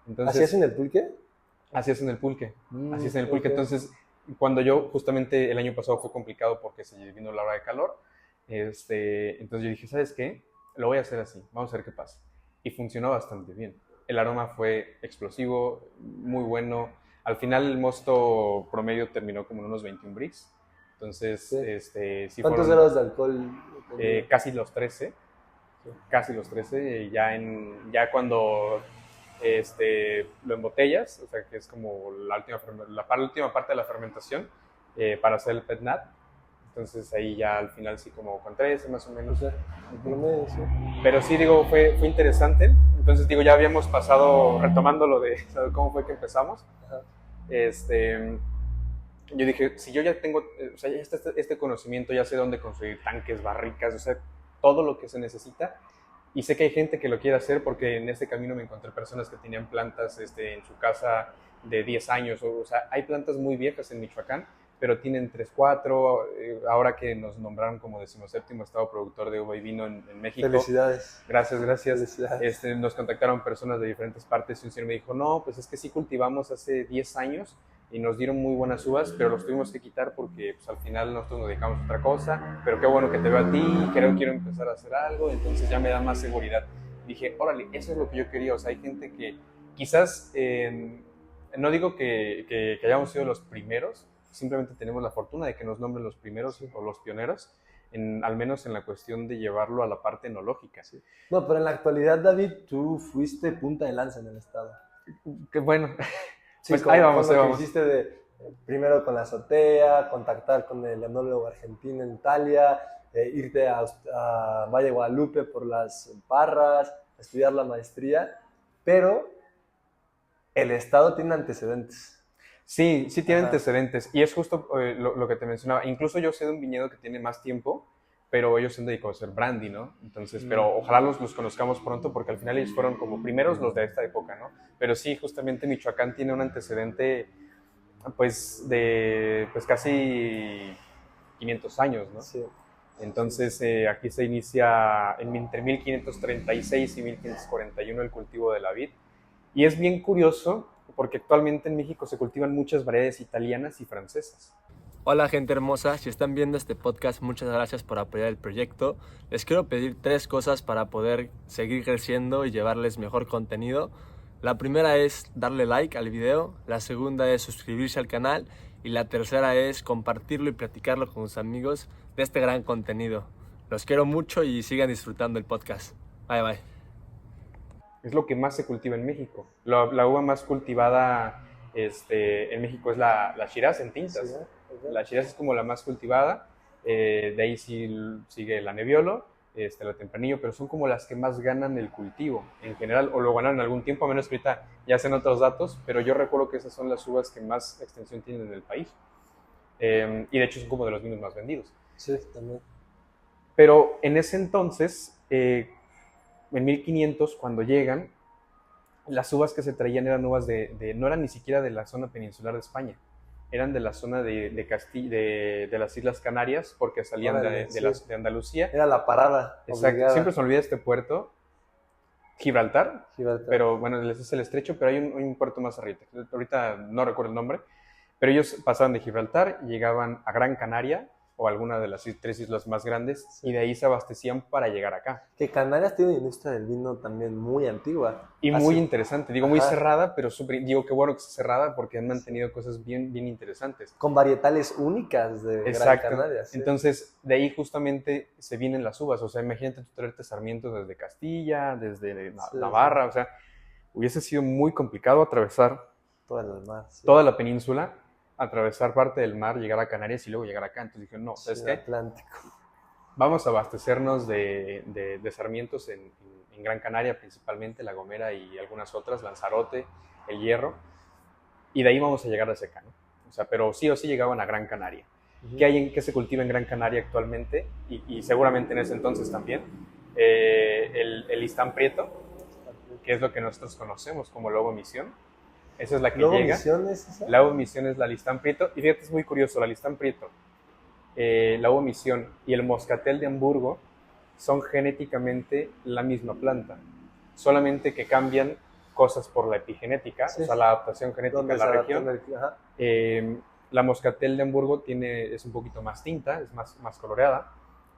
Entonces, ¿así es en el pulque? Así es en el pulque. Así es en el pulque. Okay. Entonces, cuando yo, justamente el año pasado fue complicado porque se vino la hora de calor, entonces yo dije, ¿sabes qué? Lo voy a hacer así, vamos a ver qué pasa. Y funcionó bastante bien. El aroma fue explosivo, muy bueno. Al final el mosto promedio terminó como en unos 21 brix. Entonces, sí. ¿Cuántos grados de alcohol? Casi los 13. Sí. Casi los 13. Ya cuando lo embotellas, o sea, que es como la última parte de la fermentación para hacer el PETNAT. Entonces ahí ya al final sí como con 13 más o menos. Sí. Pero sí, digo, fue interesante. Entonces digo, ya habíamos pasado, retomando lo de cómo fue que empezamos. Ajá. Yo dije, si yo ya tengo, o sea, ya está este conocimiento, ya sé dónde construir tanques, barricas, o sea, todo lo que se necesita. Y sé que hay gente que lo quiere hacer porque en este camino me encontré personas que tenían plantas en su casa de 10 años. O sea, hay plantas muy viejas en Michoacán, pero tienen 3, 4. Ahora que nos nombraron como 17º estado productor de uva y vino en México. Felicidades. Gracias. Felicidades. Nos contactaron personas de diferentes partes y un señor me dijo, no, pues es que sí cultivamos hace 10 años y nos dieron muy buenas uvas, pero los tuvimos que quitar porque pues, al final nosotros nos dedicamos a otra cosa, pero qué bueno que te veo a ti, quiero empezar a hacer algo, entonces ya me da más seguridad. Dije, órale, eso es lo que yo quería. O sea, hay gente que quizás, no digo que hayamos sido los primeros, simplemente tenemos la fortuna de que nos nombren los primeros o los pioneros, al menos en la cuestión de llevarlo a la parte enológica. Sí. No, pero en la actualidad, David, tú fuiste punta de lanza en el estado. Qué bueno. Sí, pues ahí vamos. Hiciste primero con la azotea, contactar con el enólogo argentino en Italia, irte a Valle de Guadalupe por las parras, estudiar la maestría, pero el estado tiene antecedentes. Sí tiene antecedentes, y es justo lo que te mencionaba. Incluso yo sé de un viñedo que tiene más tiempo, pero ellos se han dedicado a hacer brandy, ¿no? Entonces, pero ojalá los conozcamos pronto, porque al final ellos fueron como primeros los de esta época, ¿no? Pero sí, justamente Michoacán tiene un antecedente, pues, de casi 500 años, ¿no? Sí. Entonces, aquí se inicia entre 1536 y 1541 el cultivo de la vid. Y es bien curioso, porque actualmente en México se cultivan muchas variedades italianas y francesas. Hola gente hermosa, si están viendo este podcast, muchas gracias por apoyar el proyecto. Les quiero pedir 3 cosas para poder seguir creciendo y llevarles mejor contenido. La primera es darle like al video, la segunda es suscribirse al canal y la tercera es compartirlo y platicarlo con sus amigos de este gran contenido. Los quiero mucho y sigan disfrutando el podcast. Bye bye. Es lo que más se cultiva en México. La uva más cultivada en México es la Shiraz en tintas. Sí, la Shiraz es como la más cultivada, de ahí sigue la Nebbiolo, la Tempranillo, pero son como las que más ganan el cultivo en general, o lo ganaron en algún tiempo, a menos que ahorita ya hacen otros datos, pero yo recuerdo que esas son las uvas que más extensión tienen en el país, y de hecho son como de los vinos más vendidos. Sí, también. Pero en ese entonces, en 1500, cuando llegan, las uvas que se traían eran uvas no eran ni siquiera de la zona peninsular de España, eran de la zona de las Islas Canarias, porque salían de Andalucía. Era la parada. Exacto. Siempre se me olvida este puerto. Gibraltar, Gibraltar. pero bueno, ese es el estrecho, pero hay un puerto más arriba. Ahorita no recuerdo el nombre, pero ellos pasaban de Gibraltar, llegaban a Gran Canaria o alguna de las 3 islas más grandes, Sí. y de ahí se abastecían para llegar acá. Que Canarias tiene una industria del vino también muy antigua. Y muy interesante, digo, muy Ajá. cerrada, pero digo, qué bueno que sea cerrada porque han mantenido cosas bien, bien interesantes. Con varietales únicas de Gran Canaria. Sí. Entonces, de ahí justamente se vienen las uvas. O sea, imagínate tú traerte sarmientos desde Castilla, desde Navarra. O sea, hubiese sido muy complicado atravesar todo el mar, toda la península, atravesar parte del mar, llegar a Canarias y luego llegar acá. Entonces dije, no, ¿sabes qué? Atlántico. Vamos a abastecernos de sarmientos en Gran Canaria, principalmente La Gomera y algunas otras, Lanzarote, El Hierro, y de ahí vamos a llegar hacia acá, ¿no? O sea, pero sí o sí llegaban a Gran Canaria. ¿Qué se cultiva en Gran Canaria actualmente? Y seguramente en ese entonces también. El listán prieto, que es lo que nosotros conocemos como la uva misión. Esa es la que ¿La uva llega. misión es esa? La uva misión es la listán prieto. Y fíjate, es muy curioso, la listán prieto, la uva misión y el moscatel de Hamburgo son genéticamente la misma planta, solamente que cambian cosas por la epigenética, Sí. o sea, la adaptación genética a la región. La moscatel de Hamburgo es un poquito más tinta, es más coloreada.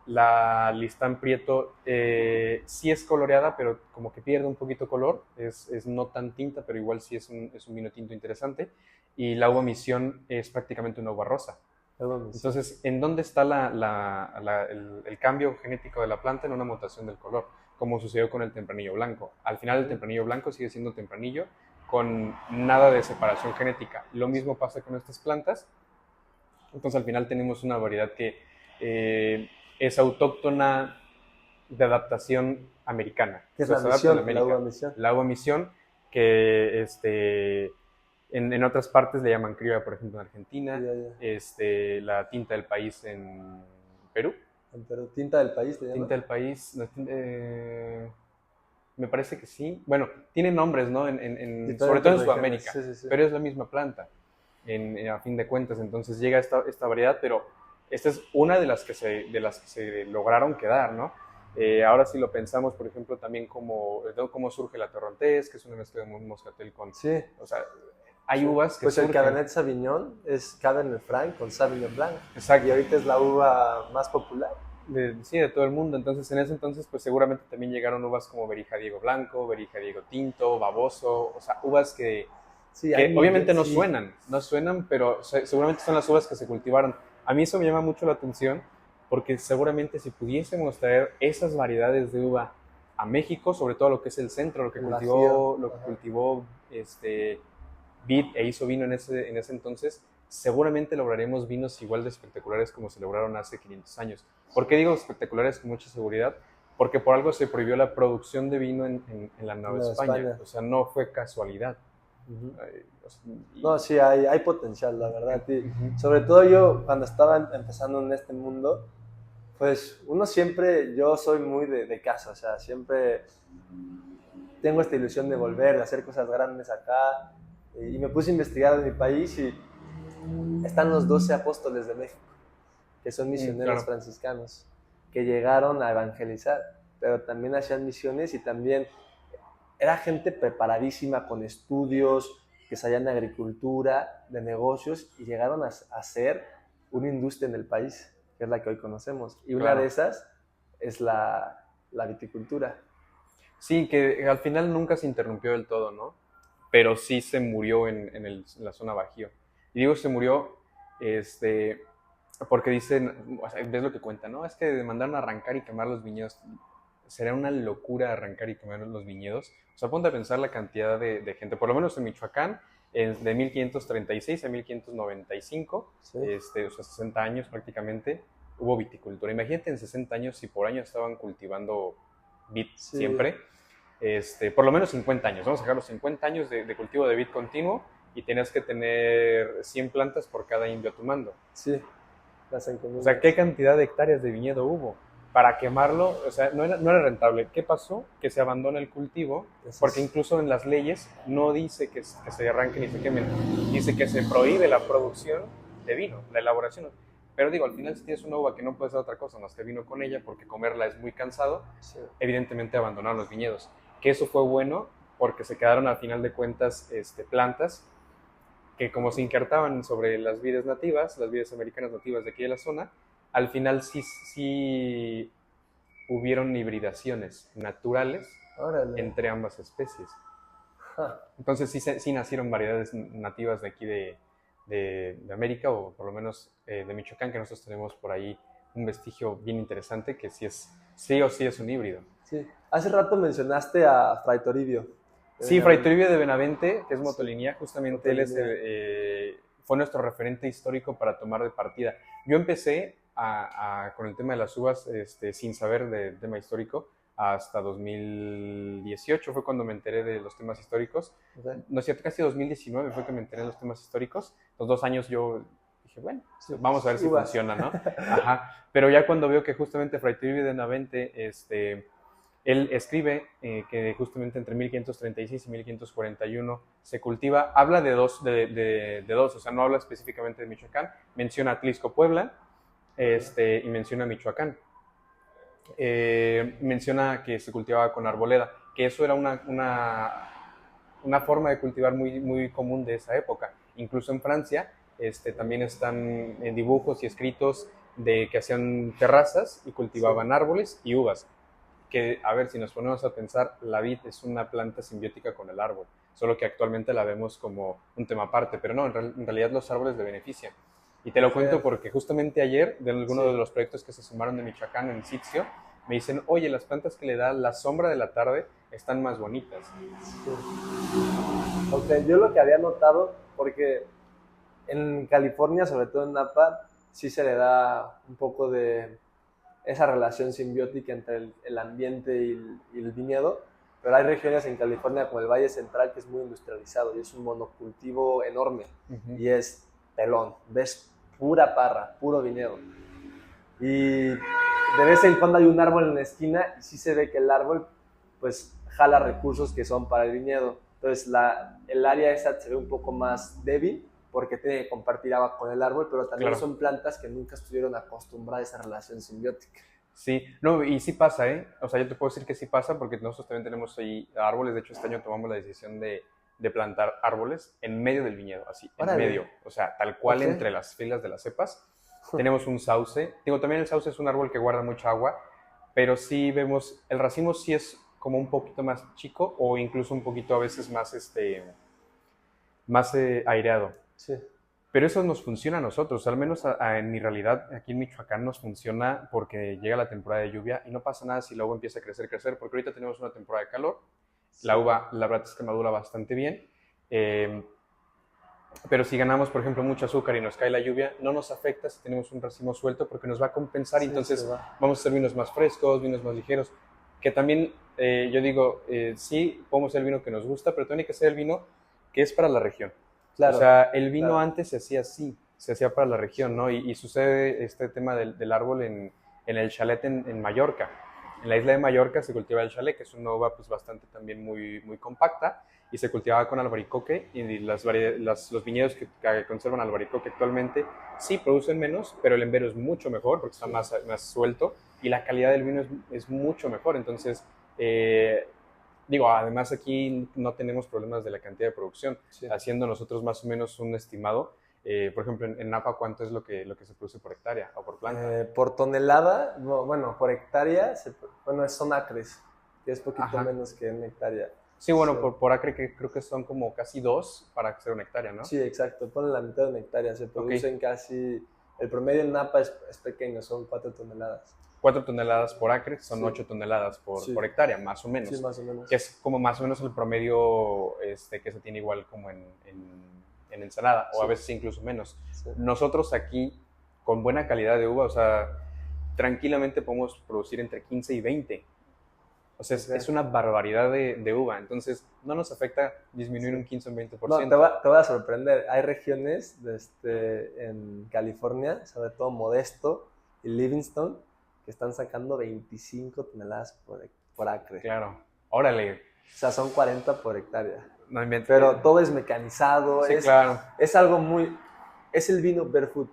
La listán prieto sí es coloreada, pero como que pierde un poquito color, es no tan tinta, pero igual sí es un vino tinto interesante. Y la uva misión es prácticamente una uva rosa. Entonces, ¿en dónde está el cambio genético de la planta? En una mutación del color, como sucedió con el tempranillo blanco. Al final el tempranillo blanco sigue siendo tempranillo, con nada de separación genética. Lo mismo pasa con estas plantas. Entonces, al final tenemos una variedad que es autóctona de adaptación americana. ¿Qué es la misión? La uva misión, que en otras partes le llaman criolla, por ejemplo, en Argentina. La tinta del país en Perú. ¿En Perú? ¿Tinta del país te llaman? Tinta del país, me parece que sí. Bueno, tiene nombres, ¿no? Sobre todo en Sudamérica, sí. Pero es la misma planta, a fin de cuentas. Entonces llega esta variedad, pero esta es una de las que se lograron quedar, ¿no? Ahora si lo pensamos, por ejemplo, también cómo surge la Torrontés, que es una mezcla de un moscatel con... Sí. O sea, hay uvas que pues surgen. El Cabernet Sauvignon es Cabernet Franc con Sauvignon Blanc. Exacto. Y ahorita es la uva más popular. De todo el mundo. Entonces, en ese entonces, pues seguramente también llegaron uvas como Berija Diego Blanco, Berija Diego Tinto, Baboso, o sea, uvas que obviamente no suenan, pero seguramente son las uvas que se cultivaron. A mí eso me llama mucho la atención, porque seguramente si pudiésemos traer esas variedades de uva a México, sobre todo lo que es el centro, lo que cultivó vid e hizo vino en ese entonces, seguramente lograremos vinos igual de espectaculares como se lograron hace 500 años. ¿Por qué digo espectaculares con mucha seguridad? Porque por algo se prohibió la producción de vino en la Nueva España. O sea, no fue casualidad. No, sí, hay potencial, la verdad. Sobre todo yo, cuando estaba empezando en este mundo, pues yo soy muy de casa, o sea, siempre tengo esta ilusión de volver, de hacer cosas grandes acá. Y me puse a investigar en mi país y están los 12 apóstoles de México, que son misioneros franciscanos, que llegaron a evangelizar, pero también hacían misiones y también era gente preparadísima con estudios, que sabían de agricultura, de negocios, y llegaron a hacer una industria en el país, que es la que hoy conocemos. Y una de esas es la viticultura. Sí, que al final nunca se interrumpió del todo, ¿no? Pero sí se murió en la zona Bajío. Y digo se murió porque dicen, o sea, ves lo que cuentan, ¿no? Es que mandaron a arrancar y quemar los viñedos. Será una locura arrancar y quemar los viñedos. O sea, ponte a pensar la cantidad de gente, por lo menos en Michoacán, de 1536 a 1595, sí. O sea, 60 años prácticamente, hubo viticultura. Imagínate en 60 años si por año estaban cultivando vid siempre. Por lo menos 50 años, vamos a dejar los 50 años de cultivo de vid continuo y tenías que tener 100 plantas por cada indio a tu mando. Sí, o sea, ¿qué cantidad de hectáreas de viñedo hubo? Para quemarlo, o sea, no era rentable. ¿Qué pasó? Que se abandona el cultivo, porque incluso en las leyes no dice que se arranquen y se quemen, dice que se prohíbe la producción de vino, la elaboración. Pero digo, al final si tienes una uva que no puedes hacer otra cosa más que vino con ella, porque comerla es muy cansado, evidentemente abandonaron los viñedos. que eso fue bueno porque se quedaron al final de cuentas plantas que como se injertaban sobre las vides nativas, las vides americanas nativas de aquí de la zona, al final sí hubieron hibridaciones naturales Órale. entre ambas especies. Ja. Entonces sí nacieron variedades nativas de aquí de América, o por lo menos de Michoacán, que nosotros tenemos por ahí un vestigio bien interesante que sí o sí es un híbrido. Sí. Hace rato mencionaste a Fray Toribio. Sí, Fray Toribio de Benavente, que es Sí. motolinía, justamente Motolinía. fue nuestro referente histórico para tomar de partida. Yo empecé con el tema de las uvas sin saber del tema histórico hasta 2018, fue cuando me enteré de los temas históricos. Okay. No es cierto, casi 2019 fue que me enteré de los temas históricos. Los 2 años yo dije, bueno, Sí, vamos a ver si uvas. funciona, ¿no? Ajá. Pero ya cuando veo que justamente Fray Toribio de Benavente, él escribe que justamente entre 1536 y 1541 se cultiva, habla de dos, o sea, no habla específicamente de Michoacán, menciona Atlisco, Puebla, y menciona Michoacán. Menciona que se cultivaba con arboleda, que eso era una forma de cultivar muy, muy común de esa época. Incluso en Francia también están dibujos y escritos de que hacían terrazas y cultivaban árboles y uvas. Que, a ver, si nos ponemos a pensar, la vid es una planta simbiótica con el árbol, solo que actualmente la vemos como un tema aparte, pero no, en realidad los árboles le benefician. Y te lo cuento porque justamente ayer, de alguno de los proyectos que se sumaron de Michoacán en Sitio, me dicen, oye, las plantas que le da la sombra de la tarde están más bonitas. Sí. Ok, yo lo que había notado, porque en California, sobre todo en Napa, sí se le da un poco de esa relación simbiótica entre el ambiente y el viñedo, pero hay regiones en California como el Valle Central que es muy industrializado y es un monocultivo enorme y es pelón, ves pura parra, puro viñedo. Y de vez en cuando hay un árbol en la esquina y sí se ve que el árbol pues jala recursos que son para el viñedo. Entonces el área esa se ve un poco más débil porque tiene que compartir agua con el árbol, pero también Claro. son plantas que nunca estuvieron acostumbradas a esa relación simbiótica. Sí, no, y sí pasa, ¿eh? O sea, yo te puedo decir que sí pasa porque nosotros también tenemos ahí árboles. De hecho, este año tomamos la decisión de plantar árboles en medio del viñedo, así, en Órale. medio. O sea, tal cual Ok. entre las filas de las cepas. Tenemos un sauce. Digo, también el sauce es un árbol que guarda mucha agua, pero sí vemos, el racimo sí es como un poquito más chico o incluso un poquito a veces más aireado. Sí. Pero eso nos funciona a nosotros, al menos en mi realidad, aquí en Michoacán nos funciona porque llega la temporada de lluvia y no pasa nada si la uva empieza a crecer, porque ahorita tenemos una temporada de calor, la uva, la verdad es que madura bastante bien, pero si ganamos, por ejemplo, mucho azúcar y nos cae la lluvia, no nos afecta si tenemos un racimo suelto porque nos va a compensar, Sí, entonces vamos a hacer vinos más frescos, vinos más ligeros, que también, yo digo, sí, podemos hacer el vino que nos gusta, pero también hay que hacer el vino que es para la región. Claro, o sea, el vino claro. antes se hacía así, se hacía para la región, ¿no? Y sucede este tema del árbol en el chalet en Mallorca. En la isla de Mallorca se cultiva el chalet, que es una uva pues, bastante también muy, muy compacta, y se cultivaba con albaricoque, y los viñedos que conservan albaricoque actualmente sí producen menos, pero el embero es mucho mejor porque está más suelto, y la calidad del vino es mucho mejor. Entonces, digo, además aquí no tenemos problemas de la cantidad de producción, haciendo nosotros más o menos un estimado. Por ejemplo, en Napa, ¿cuánto es lo que se produce por hectárea o por planta? Por tonelada, no, bueno, por hectárea, son acres, que es poquito menos que en hectárea. Sí, bueno, sí. Por acre creo que son como casi 2 para hacer una hectárea, ¿no? Sí, exacto, ponle la mitad de una hectárea, se producen casi, el promedio en Napa es pequeño, son 4 toneladas. 4 toneladas por acre, son 8 toneladas por hectárea, más o menos. Sí, más o menos. Que es como más o menos el promedio que se tiene igual como en Ensenada, o a veces incluso menos. Sí. Nosotros aquí, con buena calidad de uva, o sea, tranquilamente podemos producir entre 15 y 20. O sea, es una barbaridad de uva. Entonces, no nos afecta disminuir un 15 o un 20%. No, te voy a sorprender. Hay regiones en California, sobre todo Modesto y Livingston, que están sacando 25 toneladas por acre. Claro. Órale. O sea, son 40 por hectárea. No inventes. Pero todo es mecanizado. Sí, claro. Es algo muy... Es el vino barefoot.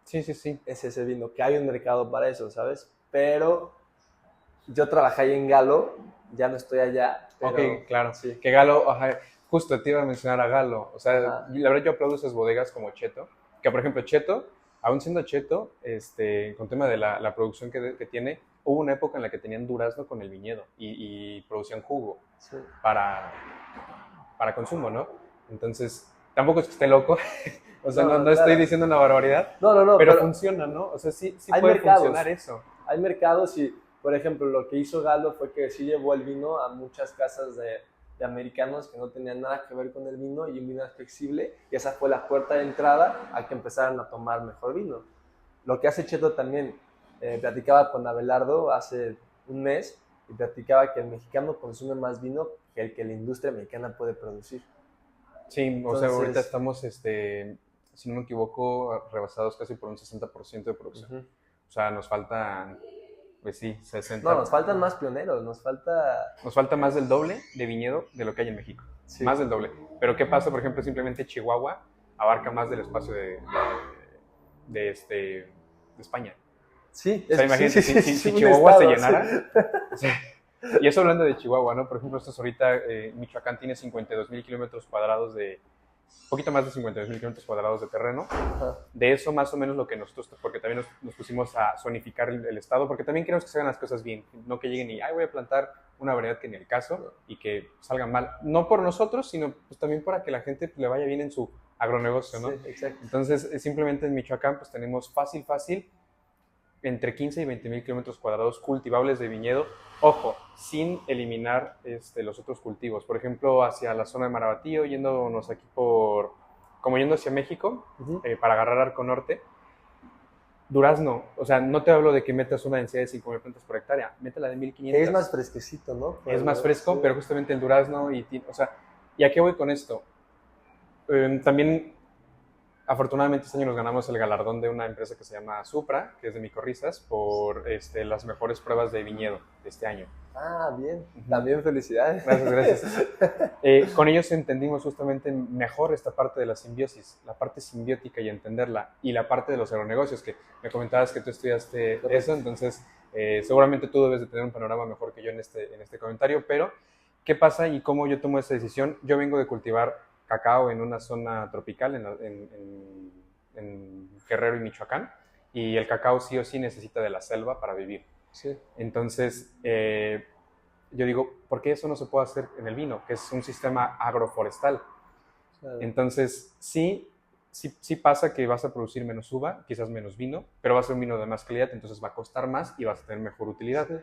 Sí, sí, sí. Es ese vino, que hay un mercado para eso, ¿sabes? Pero yo trabajé ahí en Galo, ya no estoy allá, pero... Ok, claro. Sí. Que Galo, ajá, justo te iba a mencionar a Galo. O sea, Ajá. la verdad yo aplaudo esas bodegas como Cheto. Que por ejemplo, Cheto, aún siendo Cheto, con tema de la producción que tiene, hubo una época en la que tenían durazno con el viñedo y producían jugo Sí. para, para consumo, ¿no? Entonces, tampoco es que esté loco. O sea, No, no estoy claro. diciendo una barbaridad, No, pero pero funciona, ¿no? O sea, sí hay puede mercados. funcionar eso. Hay mercados y, por ejemplo, lo que hizo Galo fue que sí llevó el vino a muchas casas de americanos que no tenían nada que ver con el vino y un vino accesible, y esa fue la puerta de entrada a que empezaran a tomar mejor vino. Lo que hace Cheto también, platicaba con Abelardo hace un mes y platicaba que el mexicano consume más vino que el que la industria mexicana puede producir. Sí, o sea, ahorita Entonces, estamos, si no me equivoco, rebasados casi por un 60% de producción. uh-huh. O sea, nos falta, pues sí, No, 60. nos faltan más pioneros, nos falta... Nos falta más del doble de viñedo de lo que hay en México. Sí. Más del doble. Pero ¿qué pasa? Por ejemplo, simplemente Chihuahua abarca más del espacio de España. Sí, O sea, es, imagínate, sí, si un Chihuahua estado, se llenara, sí. o sea, y eso hablando de Chihuahua, ¿no? Por ejemplo, ahorita Michoacán tiene 52,000 kilómetros cuadrados poquito más de 52,000 kilómetros cuadrados de terreno. Ajá. De eso más o menos lo que nosotros, porque también nos pusimos a zonificar el estado, porque también queremos que se hagan las cosas bien, no que lleguen y, ay, voy a plantar una variedad que ni el caso y que salga mal. No por nosotros, sino pues también para que la gente le vaya bien en su agronegocio, ¿no? Sí, exacto. Entonces, simplemente en Michoacán pues tenemos fácil, entre 15 y 20,000 kilómetros cuadrados cultivables de viñedo, ojo, sin eliminar los otros cultivos. Por ejemplo, hacia la zona de Marabatío, yéndonos aquí como yendo hacia México, Uh-huh. para agarrar Arco Norte, durazno, o sea, no te hablo de que metas una densidad de 5,000 plantas por hectárea, métela de 1,500. Es más fresquecito, ¿no? Es más fresco, sí. pero justamente el durazno, o sea, ¿y a qué voy con esto? También afortunadamente este año nos ganamos el galardón de una empresa que se llama Supra, que es de Micorrizas, por las mejores pruebas de viñedo de este año. Ah, bien. También felicidades. Gracias. Con ellos entendimos justamente mejor esta parte de la simbiosis, la parte simbiótica y entenderla, y la parte de los agronegocios, que me comentabas que tú estudiaste eso, entonces seguramente tú debes de tener un panorama mejor que yo en este comentario, pero ¿qué pasa y cómo yo tomo esta decisión? Yo vengo de cultivar cacao en una zona tropical en Guerrero y Michoacán, y el cacao sí o sí necesita de la selva para vivir. Sí. Entonces, yo digo, ¿por qué eso no se puede hacer en el vino? Que es un sistema agroforestal. Claro. Entonces, sí pasa que vas a producir menos uva, quizás menos vino, pero va a ser un vino de más calidad, entonces va a costar más y vas a tener mejor utilidad. Sí.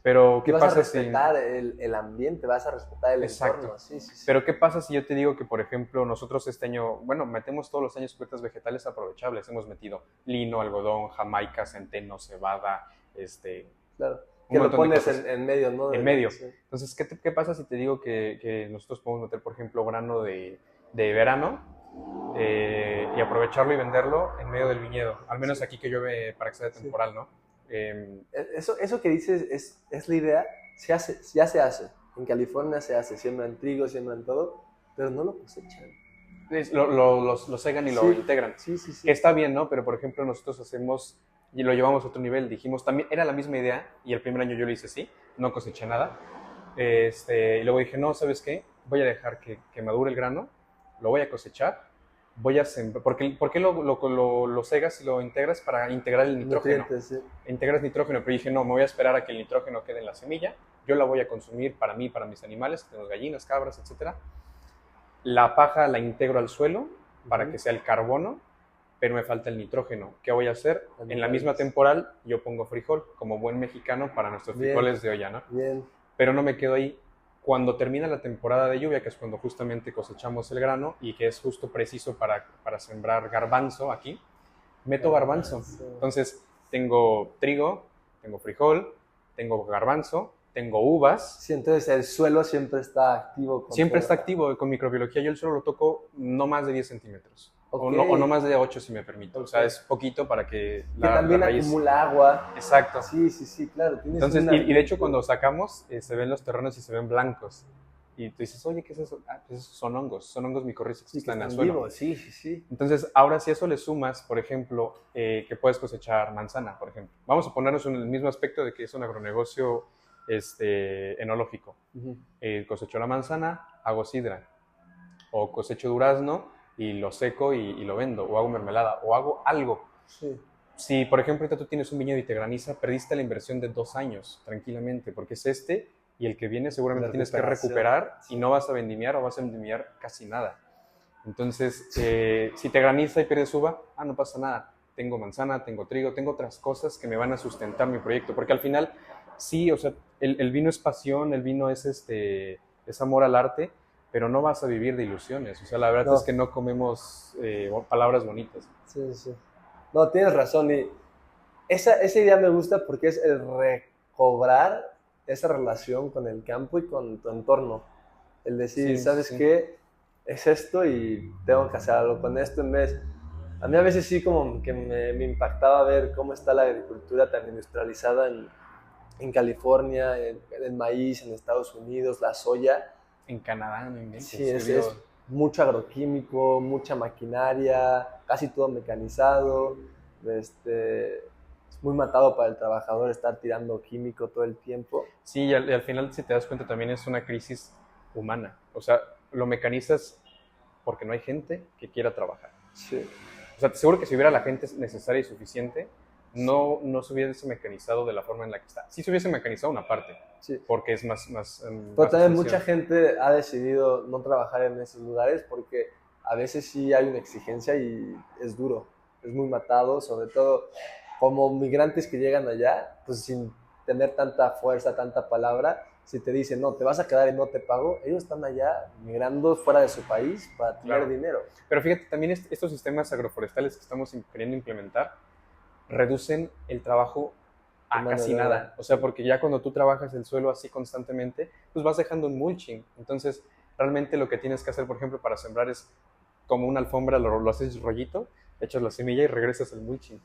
Pero ¿qué pasa si... Vas a respetar el ambiente, vas a respetar el Exacto. entorno. Sí. Pero ¿qué pasa si yo te digo que, por ejemplo, nosotros este año, bueno, metemos todos los años frutas vegetales aprovechables? Hemos metido lino, algodón, jamaica, centeno, cebada, Claro. Que lo pones en medio, ¿no? En medio. Sí. Entonces, ¿qué pasa si te digo que nosotros podemos meter, por ejemplo, grano de verano y aprovecharlo y venderlo en medio del viñedo? Al menos aquí que llueve para que sea temporal, sí. ¿No? Eso que dices es la idea, ya se hace. En California se hace, siembran trigo, siembran todo, pero no lo cosechan. Lo segan y lo integran. Sí. Que está bien, ¿no? Pero, por ejemplo, nosotros hacemos y lo llevamos a otro nivel. Dijimos, también era la misma idea, y el primer año yo lo hice así, no coseché nada. Y luego dije, no, ¿sabes qué? Voy a dejar que madure el grano, lo voy a cosechar, voy a sembrar. ¿Por qué lo cegas y lo integras? Para integrar el nitrógeno. Sí. Integras nitrógeno, pero dije, no, me voy a esperar a que el nitrógeno quede en la semilla, yo la voy a consumir para mí, para mis animales, tenemos gallinas, cabras, etc. La paja la integro al suelo para que sea el carbono, pero me falta el nitrógeno. ¿Qué voy a hacer? En la misma temporal yo pongo frijol, como buen mexicano, para nuestros frijoles de olla, ¿no? Bien. Pero no me quedo ahí. Cuando termina la temporada de lluvia, que es cuando justamente cosechamos el grano y que es justo preciso para sembrar garbanzo aquí, meto garbanzo. Entonces tengo trigo, tengo frijol, tengo garbanzo, tengo uvas. Sí, entonces el suelo siempre está activo. Siempre está activo con microbiología. Yo el suelo lo toco no más de 10 centímetros. Okay. O no más de 8 si me permito. Okay. O sea, es poquito para que también la raíz acumula agua. Exacto. Sí, claro. Entonces, y de hecho cuando sacamos, se ven los terrenos y se ven blancos. Y tú dices, oye, ¿qué es eso? Ah, pues esos son hongos micorrizas que están en el suelo. Vivos. Sí. Entonces, ahora si a eso le sumas, por ejemplo, que puedes cosechar manzana, por ejemplo. Vamos a ponernos en el mismo aspecto de que es un agronegocio enológico. Ujú. Cosecho la manzana, hago sidra. O cosecho durazno y lo seco y lo vendo. O hago mermelada. O hago algo. Sí. Si, por ejemplo, ahorita tú tienes un viñedo y te graniza, perdiste la inversión de 2 años, tranquilamente, porque es y el que viene seguramente La tienes que recuperación. recuperar y Sí. no vas a vendimiar o vas a vendimiar casi nada. Entonces, si te graniza y pierdes uva, no pasa nada. Tengo manzana, tengo trigo, tengo otras cosas que me van a sustentar mi proyecto, porque al final, sí, o sea, el vino es pasión, el vino es amor al arte, pero no vas a vivir de ilusiones. O sea, la verdad es No, que no comemos palabras bonitas. sí, sí. No, tienes razón. Y esa idea me gusta porque es el recobrar esa relación con el campo y con tu entorno. El decir, Sí, ¿sabes sí, qué? Es esto y tengo que hacer algo con esto en vez. A mí a veces sí como que me impactaba ver cómo está la agricultura tan industrializada en California, el maíz en Estados Unidos, la soya. en Canadá, no Sí, inventes. Yo es digo, mucho agroquímico, mucha maquinaria, casi todo mecanizado. Es muy matado para el trabajador estar tirando químico todo el tiempo. sí, y al final, si te das cuenta, también es una crisis humana. O sea, lo mecanizas porque no hay gente que quiera trabajar. Sí, O sea, te aseguro que si hubiera la gente necesaria y suficiente, sí, no se hubiese mecanizado de la forma en la que está. Sí se hubiese mecanizado una parte, sí. porque es Pero más también mucha extensión. gente ha decidido no trabajar en esos lugares porque a veces sí hay una exigencia y es duro, es muy matado, sobre todo como migrantes que llegan allá, pues sin tener tanta fuerza, tanta palabra, si te dicen, no, te vas a quedar y no te pago, ellos están allá migrando fuera de su país para tener Claro. dinero. Pero fíjate, también estos sistemas agroforestales que estamos queriendo implementar reducen el trabajo De a mano casi de obra. nada. O sea, porque ya cuando tú trabajas el suelo así constantemente, pues vas dejando un mulching. Entonces, realmente lo que tienes que hacer, por ejemplo, para sembrar es como una alfombra, lo haces rollito, echas la semilla y regresas al mulching.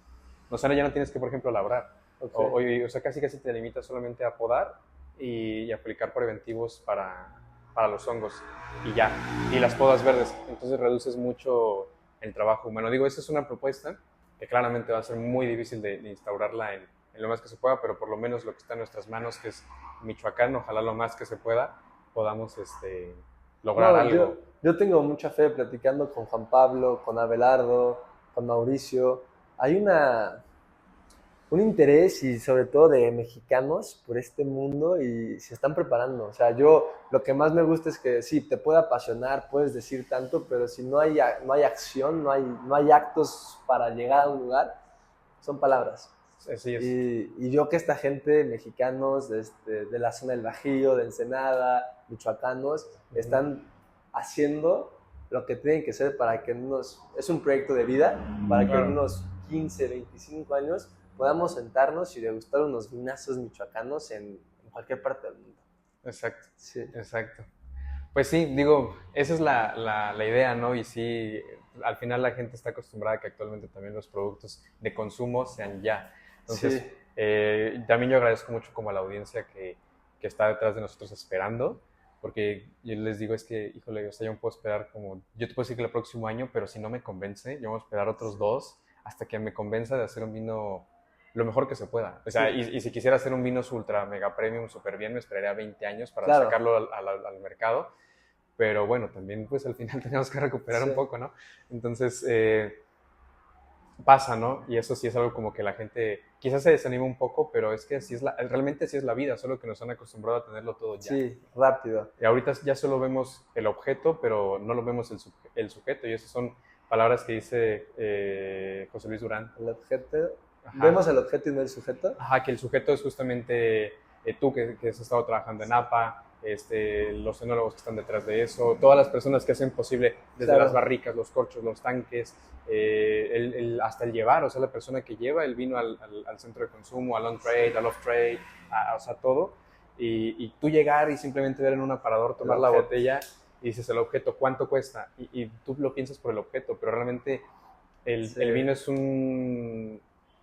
O sea, ya no tienes que, por ejemplo, labrar. Okay. O sea, casi te limitas solamente a podar y aplicar preventivos para los hongos. Y ya. Y las podas verdes. Entonces reduces mucho el trabajo humano. Digo, esa es una propuesta que claramente va a ser muy difícil de instaurarla en lo más que se pueda, pero por lo menos lo que está en nuestras manos, que es Michoacán, ojalá lo más que se pueda, podamos lograr No, yo, algo. yo tengo mucha fe platicando con Juan Pablo, con Abelardo, con Mauricio. Hay un interés y sobre todo de mexicanos por este mundo y se están preparando. O sea, yo lo que más me gusta es que sí, te puede apasionar, puedes decir tanto, pero si no hay acción, no hay actos para llegar a un lugar, son palabras. Así es. Y yo que esta gente, mexicanos de la zona del Bajío, de Ensenada, michoacanos, están haciendo lo que tienen que hacer para que es un proyecto de vida, para que en Claro. unos 15, 25 años podamos sentarnos y degustar unos vinazos michoacanos en cualquier parte del mundo. Exacto, Sí, exacto. Pues sí, digo, esa es la idea, ¿no? Y sí, al final la gente está acostumbrada a que actualmente también los productos de consumo sean ya. sí, Entonces, también yo agradezco mucho como a la audiencia que está detrás de nosotros esperando, porque yo les digo, es que, híjole, o sea, yo me puedo esperar como, yo te puedo decir que el próximo año, pero si no me convence, yo voy a esperar otros 2 hasta que me convenza de hacer un vino lo mejor que se pueda. O sea, sí, y si quisiera hacer un vino ultra mega premium súper bien, me esperaría 20 años para claro, sacarlo al mercado, pero bueno, también pues al final tenemos que recuperar sí, un poco, ¿no? Entonces pasa, ¿no? Y eso sí es algo como que la gente quizás se desanima un poco, pero es que así es realmente así es la vida, solo que nos han acostumbrado a tenerlo todo ya. sí, rápido. Y ahorita ya solo vemos el objeto, pero no lo vemos el sujeto, y esas son palabras que dice José Luis Durán. El objeto, Ajá. vemos el objeto y no el sujeto. Ajá, que el sujeto es justamente tú que has estado trabajando en APA, los enólogos que están detrás de eso, todas las personas que hacen posible desde las Claro, barricas, los corchos, los tanques, hasta el llevar, o sea, la persona que lleva el vino al centro de consumo, al on-trade, al off-trade, o sea, todo. Y tú llegar y simplemente ver en un aparador, el tomar la objeto. botella y dices el objeto, ¿cuánto cuesta? Y tú lo piensas por el objeto, pero realmente Sí, el vino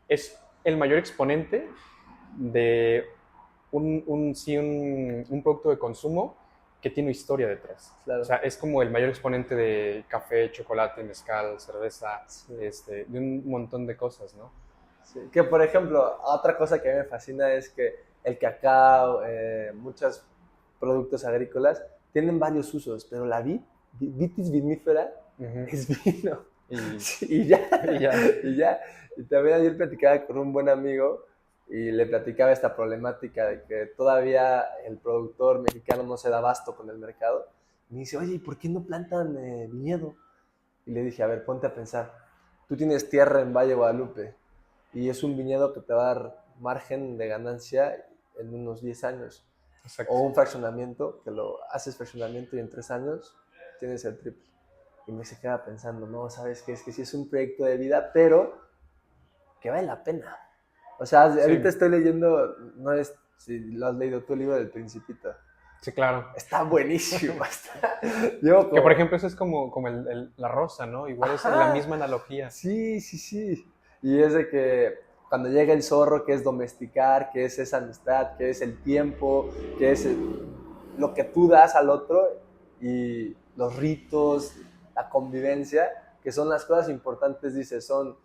es el mayor exponente de un producto de consumo que tiene historia detrás. O claro. sea, es como el mayor exponente de café, chocolate, mezcal, cerveza, Sí. de un montón de cosas, ¿no? Sí, que por ejemplo, otra cosa que a mí me fascina es que el cacao, muchos productos agrícolas, tienen varios usos, pero la vitis vinífera es vino. Y ya, y ya. y ya. Y también ayer platicaba con un buen amigo y le platicaba esta problemática de que todavía el productor mexicano no se da abasto con el mercado. Y me dice, oye, ¿y por qué no plantan viñedo? Y le dije, a ver, ponte a pensar. Tú tienes tierra en Valle Guadalupe y es un viñedo que te va a dar margen de ganancia en unos 10 años. Exacto. O un fraccionamiento, que lo haces fraccionamiento y en 3 años tienes el triple. Y me se queda pensando, no, ¿sabes qué? Es que sí es un proyecto de vida, pero que vale la pena. O sea, ahorita estoy leyendo, no es si lo has leído tú, el libro del Principito. Sí, claro. Está buenísimo. Que por ejemplo eso es como la rosa, ¿no? Igual es la misma analogía. Sí. Y es de que cuando llega el zorro, que es domesticar, que es esa amistad, que es el tiempo, que es lo que tú das al otro y los ritos, la convivencia, que son las cosas importantes, dice, son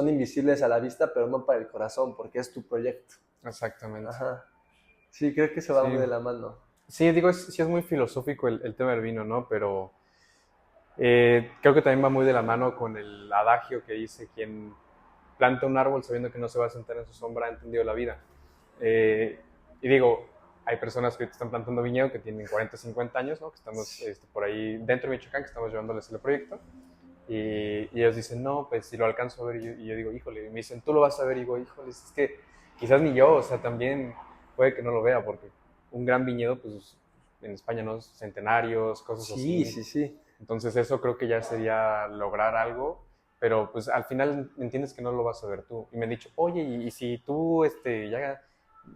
invisibles a la vista, pero no para el corazón, porque es tu proyecto. Exactamente. Ajá. Sí, creo que se va muy de la mano. Sí, digo, sí es muy filosófico el tema del vino, ¿no? Pero creo que también va muy de la mano con el adagio que dice: quien planta un árbol sabiendo que no se va a sentar en su sombra ha entendido la vida. Y digo, hay personas que están plantando viñedo que tienen 40, 50 años, ¿no? Que estamos por ahí dentro de Michoacán, que estamos llevándoles el proyecto. Y ellos dicen, no, pues si lo alcanzo a ver. Y yo digo, híjole. Y me dicen, tú lo vas a ver. Y digo, híjole, es que quizás ni yo, o sea, también puede que no lo vea, porque un gran viñedo, pues en España, ¿no? Centenarios, cosas así. Sí. Entonces eso creo que ya sería lograr algo, pero pues al final entiendes que no lo vas a ver tú. Y me han dicho, oye, y si tú ya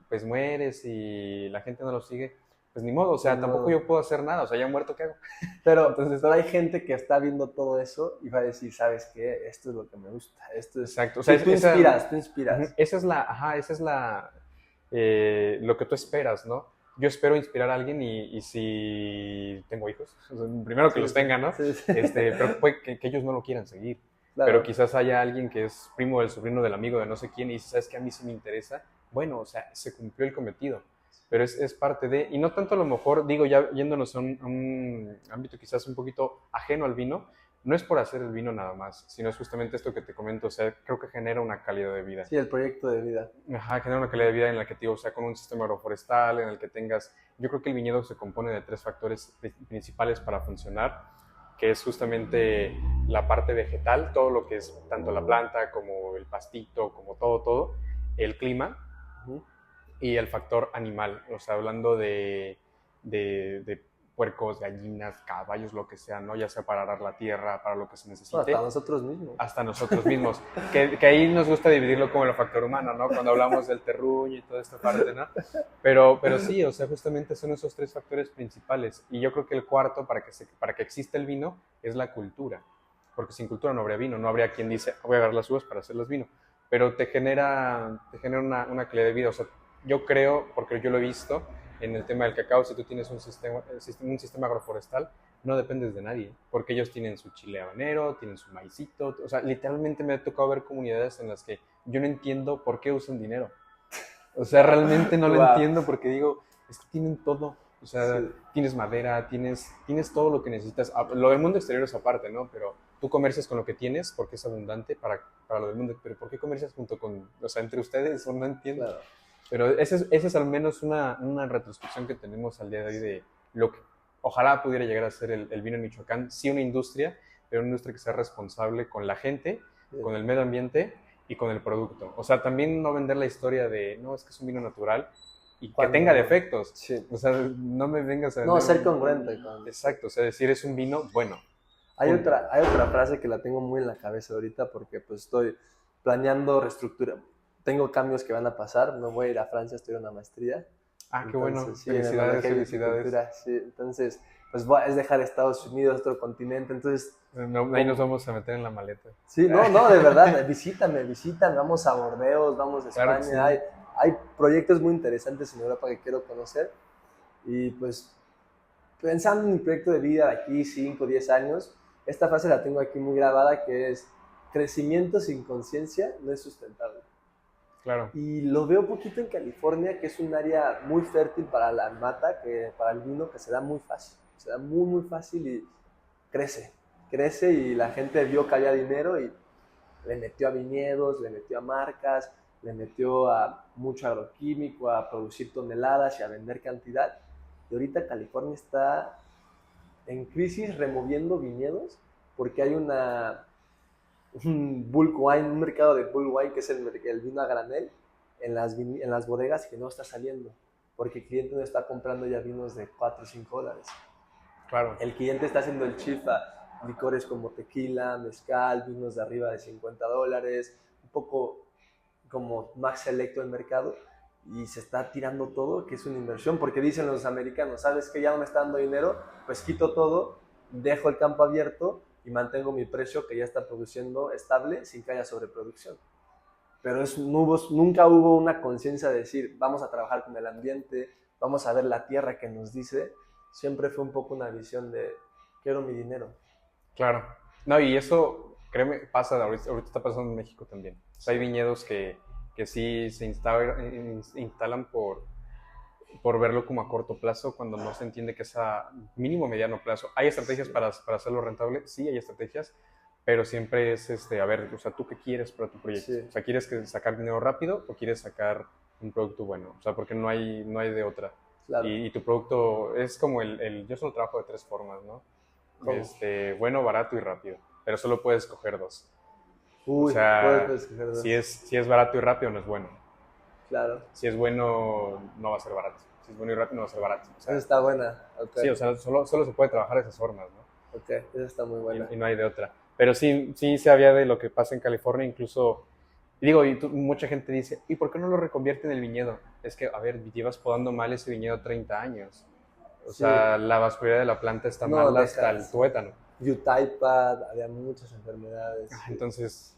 pues mueres y la gente no lo sigue, pues ni modo, o sea, tampoco yo puedo hacer nada, o sea, ya muerto, ¿qué hago? Pero hay gente que está viendo todo eso y va a decir, ¿sabes qué? Esto es lo que me gusta, esto es... Exacto, o sea, tú inspiras. Esa es lo que tú esperas, ¿no? Yo espero inspirar a alguien y si tengo hijos, o sea, primero que los tengan, ¿no? Sí. Pero puede que ellos no lo quieran seguir. Claro. Pero quizás haya alguien que es primo del sobrino del amigo de no sé quién y dice, ¿sabes qué? A mí sí me interesa. Bueno, o sea, se cumplió el cometido. Pero es parte de, y no tanto a lo mejor, digo, ya yéndonos a un ámbito quizás un poquito ajeno al vino, no es por hacer el vino nada más, sino es justamente esto que te comento, o sea, creo que genera una calidad de vida. Sí, el proyecto de vida. Ajá, genera una calidad de vida en la que, o sea, con un sistema agroforestal, en el que tengas, yo creo que el viñedo se compone de 3 factores principales para funcionar, que es justamente la parte vegetal, todo lo que es tanto la planta como el pastito, como todo, el clima, y el factor animal, o sea, hablando de puercos, gallinas, caballos, lo que sea, ¿no? Ya sea para arar la tierra, para lo que se necesite. Hasta nosotros mismos. Hasta nosotros mismos. que ahí nos gusta dividirlo como el factor humano, ¿no? Cuando hablamos del terruño y toda esta parte, ¿no? Pero sí, o sea, justamente son esos 3 factores principales. Y yo creo que el cuarto, para que exista el vino, es la cultura. Porque sin cultura no habría vino, no habría quien dice, voy a agarrar las uvas para hacerlas vino. Pero te genera una calidad de vida. O sea, yo creo, porque yo lo he visto, en el tema del cacao, si tú tienes un sistema agroforestal, no dependes de nadie, porque ellos tienen su chile habanero, tienen su maicito, o sea, literalmente me ha tocado ver comunidades en las que yo no entiendo por qué usan dinero. O sea, realmente no lo entiendo, porque digo, es que tienen todo. O sea, tienes madera, tienes todo lo que necesitas. Lo del mundo exterior es aparte, ¿no? Pero tú comercias con lo que tienes porque es abundante para lo del mundo. Pero ¿por qué comercias junto con, o sea, entre ustedes? No entiendo. Claro. Pero esa es al menos una retrospección que tenemos al día de hoy de lo que ojalá pudiera llegar a ser el vino en Michoacán. Sí, una industria, pero una industria que sea responsable con la gente, con el medio ambiente y con el producto. O sea, también no vender la historia de, no, es que es un vino natural y que tenga defectos. Sí. O sea, no me vengas a... No, ser congruente. Exacto, o sea, decir es un vino bueno. Hay otra frase que la tengo muy en la cabeza ahorita porque pues estoy planeando reestructura. Tengo cambios que van a pasar, me voy a ir a Francia a estudiar una maestría. Ah, qué bueno, sí, felicidades. Sí, entonces, pues es dejar Estados Unidos, otro continente, entonces... ahí nos vamos a meter en la maleta. Sí, no, de verdad, visítame, vamos a Bordeaux, vamos a España, claro, sí. Hay proyectos muy interesantes en Europa que quiero conocer y pues pensando en mi proyecto de vida de aquí 5, 10 años, esta frase la tengo aquí muy grabada que es: crecimiento sin conciencia no es sustentable. Claro. Y lo veo poquito en California, que es un área muy fértil para la mata, para el vino, que se da muy fácil. Se da muy, muy fácil y crece. Crece y la gente vio que había dinero y le metió a viñedos, le metió a marcas, le metió a mucho agroquímico, a producir toneladas y a vender cantidad. Y ahorita California está en crisis removiendo viñedos porque hay un bulk wine, un mercado de bulk wine que es el vino a granel en las bodegas que no está saliendo porque el cliente no está comprando ya vinos de 4 o 5 dólares. Claro. El cliente está haciendo el shift a licores como tequila, mezcal, vinos de arriba de 50 dólares, un poco como más selecto el mercado y se está tirando todo, que es una inversión, porque dicen los americanos, ¿sabes que ya no me está dando dinero? Pues quito todo, dejo el campo abierto y mantengo mi precio que ya está produciendo estable sin que haya sobreproducción. Pero nunca hubo una conciencia de decir, vamos a trabajar con el ambiente, vamos a ver la tierra que nos dice. Siempre fue un poco una visión de, quiero mi dinero. Claro. No, y eso, créeme, pasa, ahorita está pasando en México también. O sea, hay viñedos que sí se instalan por verlo como a corto plazo, cuando no se entiende que es a mínimo mediano plazo. ¿Hay estrategias Sí. para hacerlo rentable? Sí, hay estrategias, pero siempre es, a ver, o sea, ¿tú qué quieres para tu proyecto? Sí. O sea, ¿quieres sacar dinero rápido o quieres sacar un producto bueno? O sea, porque no hay de otra. Claro. Y tu producto es como yo solo trabajo de 3 formas, ¿no? ¿Cómo? Bueno, barato y rápido, pero solo puedes escoger 2. O Uy, sea, puedes escoger dos. si es barato y rápido, no es bueno. Claro. Si es bueno, no va a ser barato. Si es bueno y rápido, no va a ser barato. O sea, Esa está buena. Okay. sí, o sea, solo se puede trabajar de esas formas, ¿no? Ok, esa está muy buena. Y no hay de otra. Pero sí se había de lo que pasa en California, incluso, y digo, mucha gente dice, ¿y por qué no lo reconvierte en el viñedo? Es que, a ver, llevas podando mal ese viñedo 30 años. O Sí. sea, la vascular de la planta está No, mal hasta el tuétano. Utaipa, había muchas enfermedades. Sí. Entonces,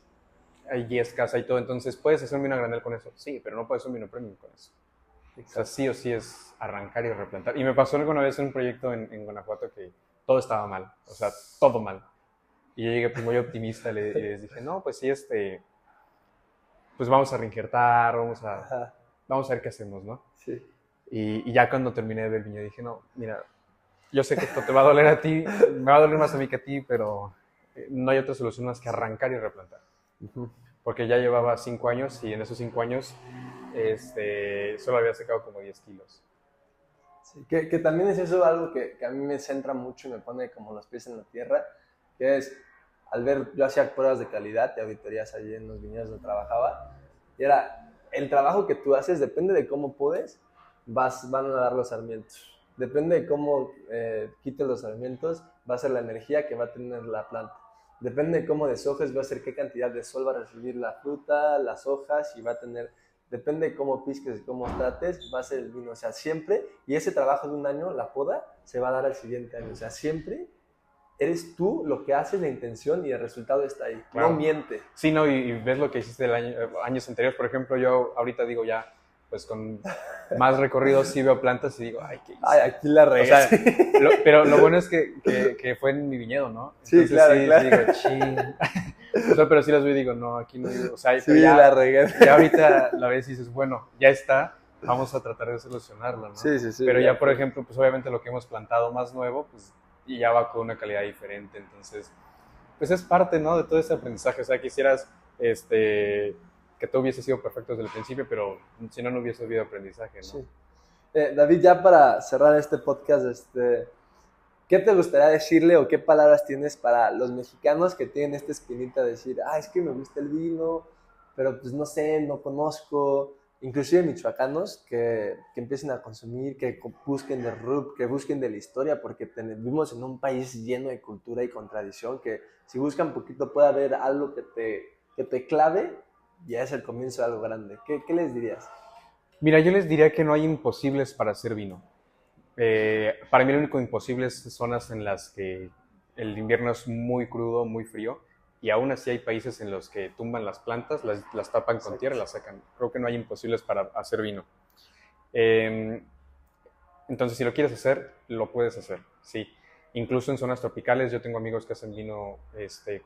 hay yescas, hay todo. Entonces, ¿puedes hacer un vino a granel con eso? Sí, pero no puedes hacer un vino premium con eso. Exacto. O sea, sí o sí es arrancar y replantar. Y me pasó alguna vez en un proyecto en Guanajuato que todo estaba mal. O sea, todo mal. Y yo llegué pues, muy optimista y les dije, no, pues sí, pues vamos a reinjertar, vamos a ver qué hacemos, ¿no? Sí. Y ya cuando terminé de ver el viñedo dije, no, mira, yo sé que esto te va a doler a ti, me va a doler más a mí que a ti, pero no hay otra solución más que arrancar y replantar. Porque ya llevaba 5 años y en esos 5 años solo había sacado como 10 kilos. Sí, que también es eso algo que a mí me centra mucho y me pone como los pies en la tierra, que es, al ver, yo hacía pruebas de calidad y auditorías allí en los viñedos donde trabajaba, y era, el trabajo que tú haces depende de cómo podes, van a dar los sarmientos. Depende de cómo quites los sarmientos, va a ser la energía que va a tener la planta. Depende de cómo deshojes, va a ser qué cantidad de sol va a recibir la fruta, las hojas, y va a tener, depende de cómo pisques y cómo trates, va a ser el vino. O sea, siempre, y ese trabajo de un año, la poda, se va a dar al siguiente año. O sea, siempre eres tú lo que haces, la intención, y el resultado está ahí. Claro. No miente. Sí, no, y ves lo que hiciste años anteriores. Por ejemplo, yo ahorita digo ya, pues con más recorrido sí veo plantas y digo, ay, ¿qué hice? Ay, aquí la regué. O sea, pero lo bueno es que fue en mi viñedo, ¿no? Entonces, sí, claro, claro. Sí, digo, ching. O sea, pero sí las veo y digo, no, aquí no digo. O sea, sí, ya, la regué. Ya ahorita la ves y dices, bueno, ya está, vamos a tratar de solucionarlo, ¿no? Sí, sí, sí. Pero ya, por ejemplo, pues obviamente lo que hemos plantado más nuevo, pues y ya va con una calidad diferente. Entonces, pues es parte, ¿no? De todo ese aprendizaje. O sea, quisieras, que todo hubiese sido perfecto desde el principio, pero si no, no hubiese habido aprendizaje, ¿no? Sí. David, ya para cerrar este podcast, ¿qué te gustaría decirle o qué palabras tienes para los mexicanos que tienen esta espinita de decir, es que me gusta el vino, pero pues no sé, no conozco, inclusive michoacanos que empiecen a consumir, que busquen de RUP, que busquen de la historia, porque vivimos en un país lleno de cultura y con tradición, que si buscan un poquito puede haber algo que te clave, ya es el comienzo de algo grande. ¿Qué les dirías? Mira, yo les diría que no hay imposibles para hacer vino. Para mí lo único imposible es zonas en las que el invierno es muy crudo, muy frío, y aún así hay países en los que tumban las plantas, las tapan con tierra y las sacan. Creo que no hay imposibles para hacer vino. Entonces, si lo quieres hacer, lo puedes hacer, sí. Incluso en zonas tropicales, yo tengo amigos que hacen vino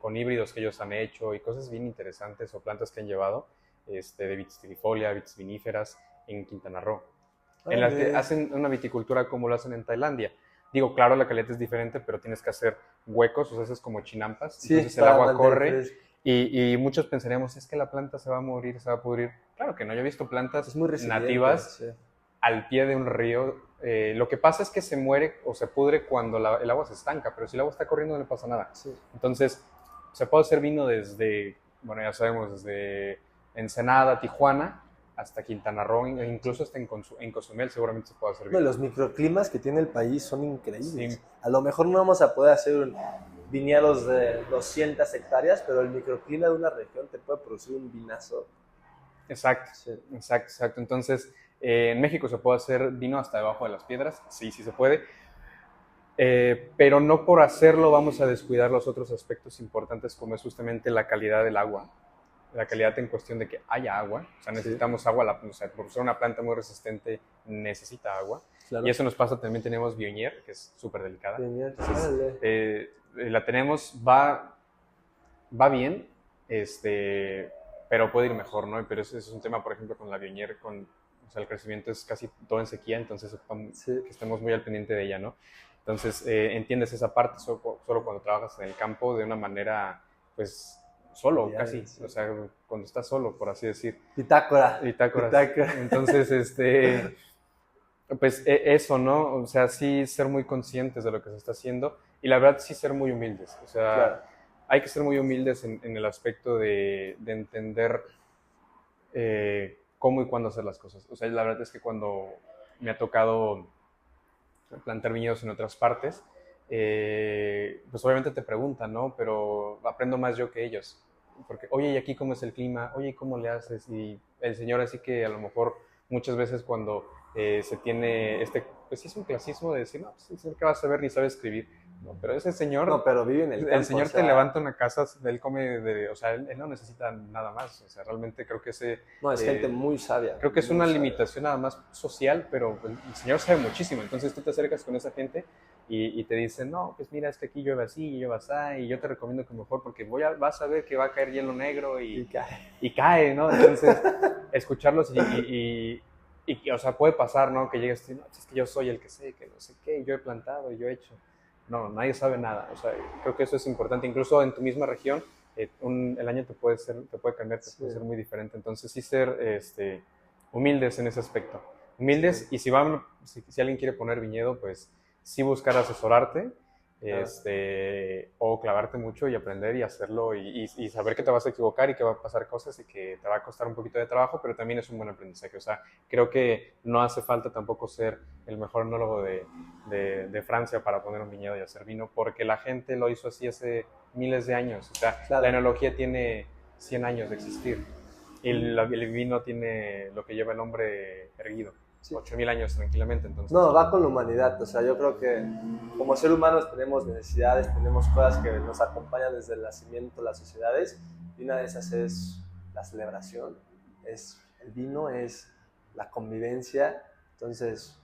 con híbridos que ellos han hecho y cosas bien interesantes o plantas que han llevado. de vitifolia, vitis viníferas en Quintana Roo. Ah, En las que bien. hacen una viticultura como lo hacen en Tailandia. Digo, claro, la calidad es diferente, pero tienes que hacer huecos, o sea, haces como chinampas, Sí, entonces el para agua mantener corre fresco. y muchos pensaríamos, es que la planta se va a morir, se va a pudrir. Claro que no, yo he visto plantas Es muy resiliente. nativas Sí. al pie de un río. Lo que pasa es que se muere o se pudre cuando el agua se estanca, pero si el agua está corriendo no le pasa nada. Sí. Entonces, se puede hacer vino desde, bueno, ya sabemos, desde Ensenada, Tijuana, hasta Quintana Roo, incluso hasta en Cozumel seguramente se puede hacer No, vino. los microclimas que tiene el país son Sí, increíbles. A lo mejor no vamos a poder hacer viñedos de 200 hectáreas, pero el microclima de una región te puede producir un vinazo. exacto, Sí. exacto, exacto. Entonces, en México se puede hacer vino hasta debajo de las piedras, sí, sí se puede, pero no por hacerlo vamos a descuidar los otros aspectos importantes como es justamente la calidad del agua, la calidad en cuestión de que haya agua, o sea, Sí, necesitamos agua, o sea, por ser una planta muy resistente necesita agua, y claro. eso nos pasa, también tenemos Viognier, que es súper delicada, Genial. entonces Órale. la tenemos, va bien, pero puede ir mejor, ¿no? Pero ese es un tema, por ejemplo, con la Viognier, o sea, el crecimiento es casi todo en sequía, entonces Sí, que estemos muy al pendiente de ella, ¿no? Entonces, entiendes esa parte solo cuando trabajas en el campo de una manera, pues, solo, diario, casi, sí. o sea, cuando estás solo, por así decir, Bitácora. bitácoras. Bitácora. Entonces, pues eso, ¿no? O sea, sí ser muy conscientes de lo que se está haciendo y la verdad sí ser muy humildes, o Claro. sea, hay que ser muy humildes en el aspecto de entender cómo y cuándo hacer las cosas. O sea, la verdad es que cuando me ha tocado plantar viñedos en otras partes, pues obviamente te preguntan, ¿no? Pero aprendo más yo que ellos. Porque, oye, ¿y aquí cómo es el clima? Oye, ¿y cómo le haces? Y el señor así que a lo mejor muchas veces cuando se tiene pues sí es un clasismo de decir, no, pues el señor que va a saber ni sabe escribir. No, pero ese No, señor, pero vive en el el campo, o señor te sea, levanta una casa, él come, o sea, él no necesita nada más. O sea, realmente creo que no, es gente eh, muy sabia, creo que es muy una sabia. limitación nada más social, pero el Señor sabe muchísimo. Entonces tú te acercas con esa gente y te dicen, no, pues mira, es que aquí llueve así, llueve así, y yo te recomiendo que mejor, porque vas a ver que va a caer hielo negro Y cae. y cae, ¿no? Entonces, escucharlos o sea, puede pasar, ¿no? Que llegues y no, pues es que yo soy el que sé, que no sé qué, y yo he plantado, y yo he hecho. No, nadie sabe nada. O sea, creo que eso es importante. Incluso en tu misma región, el año te puede cambiar, te Sí, puede ser muy diferente. Entonces, sí ser humildes en ese aspecto. sí, Humildes, y si alguien quiere poner viñedo, pues sí buscar asesorarte, claro. o clavarte mucho y aprender y hacerlo y saber que te vas a equivocar y que va a pasar cosas y que te va a costar un poquito de trabajo, pero también es un buen aprendizaje. O sea, creo que no hace falta tampoco ser el mejor enólogo de Francia para poner un viñedo y hacer vino, porque la gente lo hizo así hace miles de años. O sea, la Claro. enología tiene 100 años de existir. Y el vino tiene lo que lleva el nombre erguido, Sí. 8000 años tranquilamente. Entonces, No, va con la humanidad. O sea, yo creo que como seres humanos tenemos necesidades, tenemos cosas que nos acompañan desde el nacimiento, las sociedades, y una de esas es la celebración, es el vino, es la convivencia. Entonces,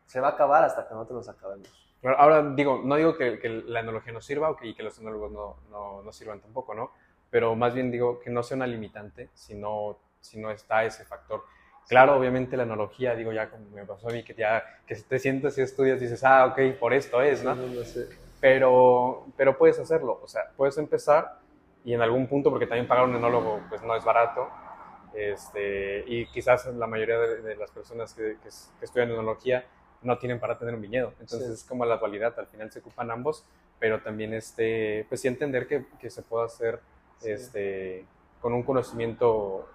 se va a acabar hasta que nosotros nos acabemos. ahora digo, no digo que la enología no sirva y que los enólogos no sirvan tampoco, ¿no? Pero más bien digo que no sea una limitante si no está ese factor. Sí, Claro, obviamente la enología, digo, ya como me pasó a mí, que te sientes y estudias, dices, ok, por esto es, sí, ¿no? no, no sé. Pero puedes hacerlo, o sea, puedes empezar y en algún punto, porque también pagar un enólogo pues no es barato, y quizás la mayoría de las personas que estudian enología no tienen para tener un viñedo, entonces Sí, es como la dualidad, al final se ocupan ambos, pero también pues sí entender que se puede hacer sí. con un conocimiento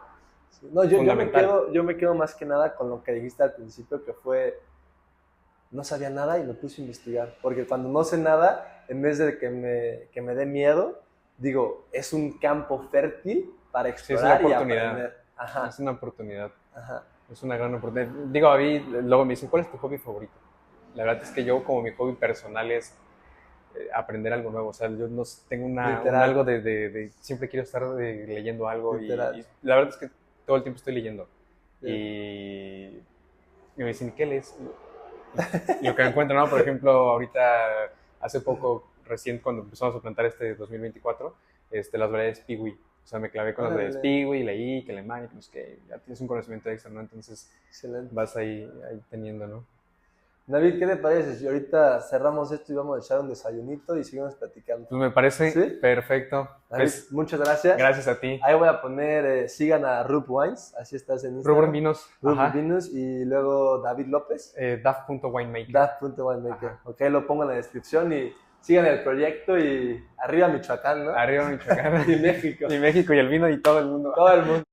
Sí. No, fundamental. yo me quedo más que nada con lo que dijiste al principio, que fue no sabía nada y me puse a investigar. Porque cuando no sé nada, en vez de que me dé miedo, digo, es un campo fértil para Sí, es una explorar y oportunidad, aprender. Ajá, es una oportunidad. ajá. Es una gran oportunidad. Digo, a mí luego me dicen, ¿cuál es tu hobby favorito? La verdad es que yo, como mi hobby personal es aprender algo nuevo. O sea, yo no tengo un Literal, algo siempre quiero estar leyendo algo literal. y la verdad es que todo el tiempo estoy leyendo. Bien. Y me dicen, ¿qué lees? Y lo que me encuentro, ¿no? Por ejemplo, ahorita, hace poco, recién cuando empezamos a plantar 2024, las variedades Piwi. O sea, me clavé con los de Órale. Spiegel y leí que Alemania, que no sé qué, ya tienes un conocimiento extra, ¿no? Entonces Excelente. vas ahí teniendo, ¿no? David, ¿qué te parece si ahorita cerramos esto y vamos a echar un desayunito y seguimos platicando? Pues me parece ¿Sí? perfecto. David, Pues, muchas gracias. gracias a ti. Ahí voy a poner, sigan a Rup Wines, así estás en Instagram. Rubén Vinos, Rup ajá. Vinos y luego David López, DAF.winemaker. DAF.winemaker. Ajá. Ok, lo pongo en la descripción y sigan el proyecto y arriba Michoacán, ¿no? Arriba Michoacán. Y México. Y México y el vino y todo el mundo. Todo el mundo.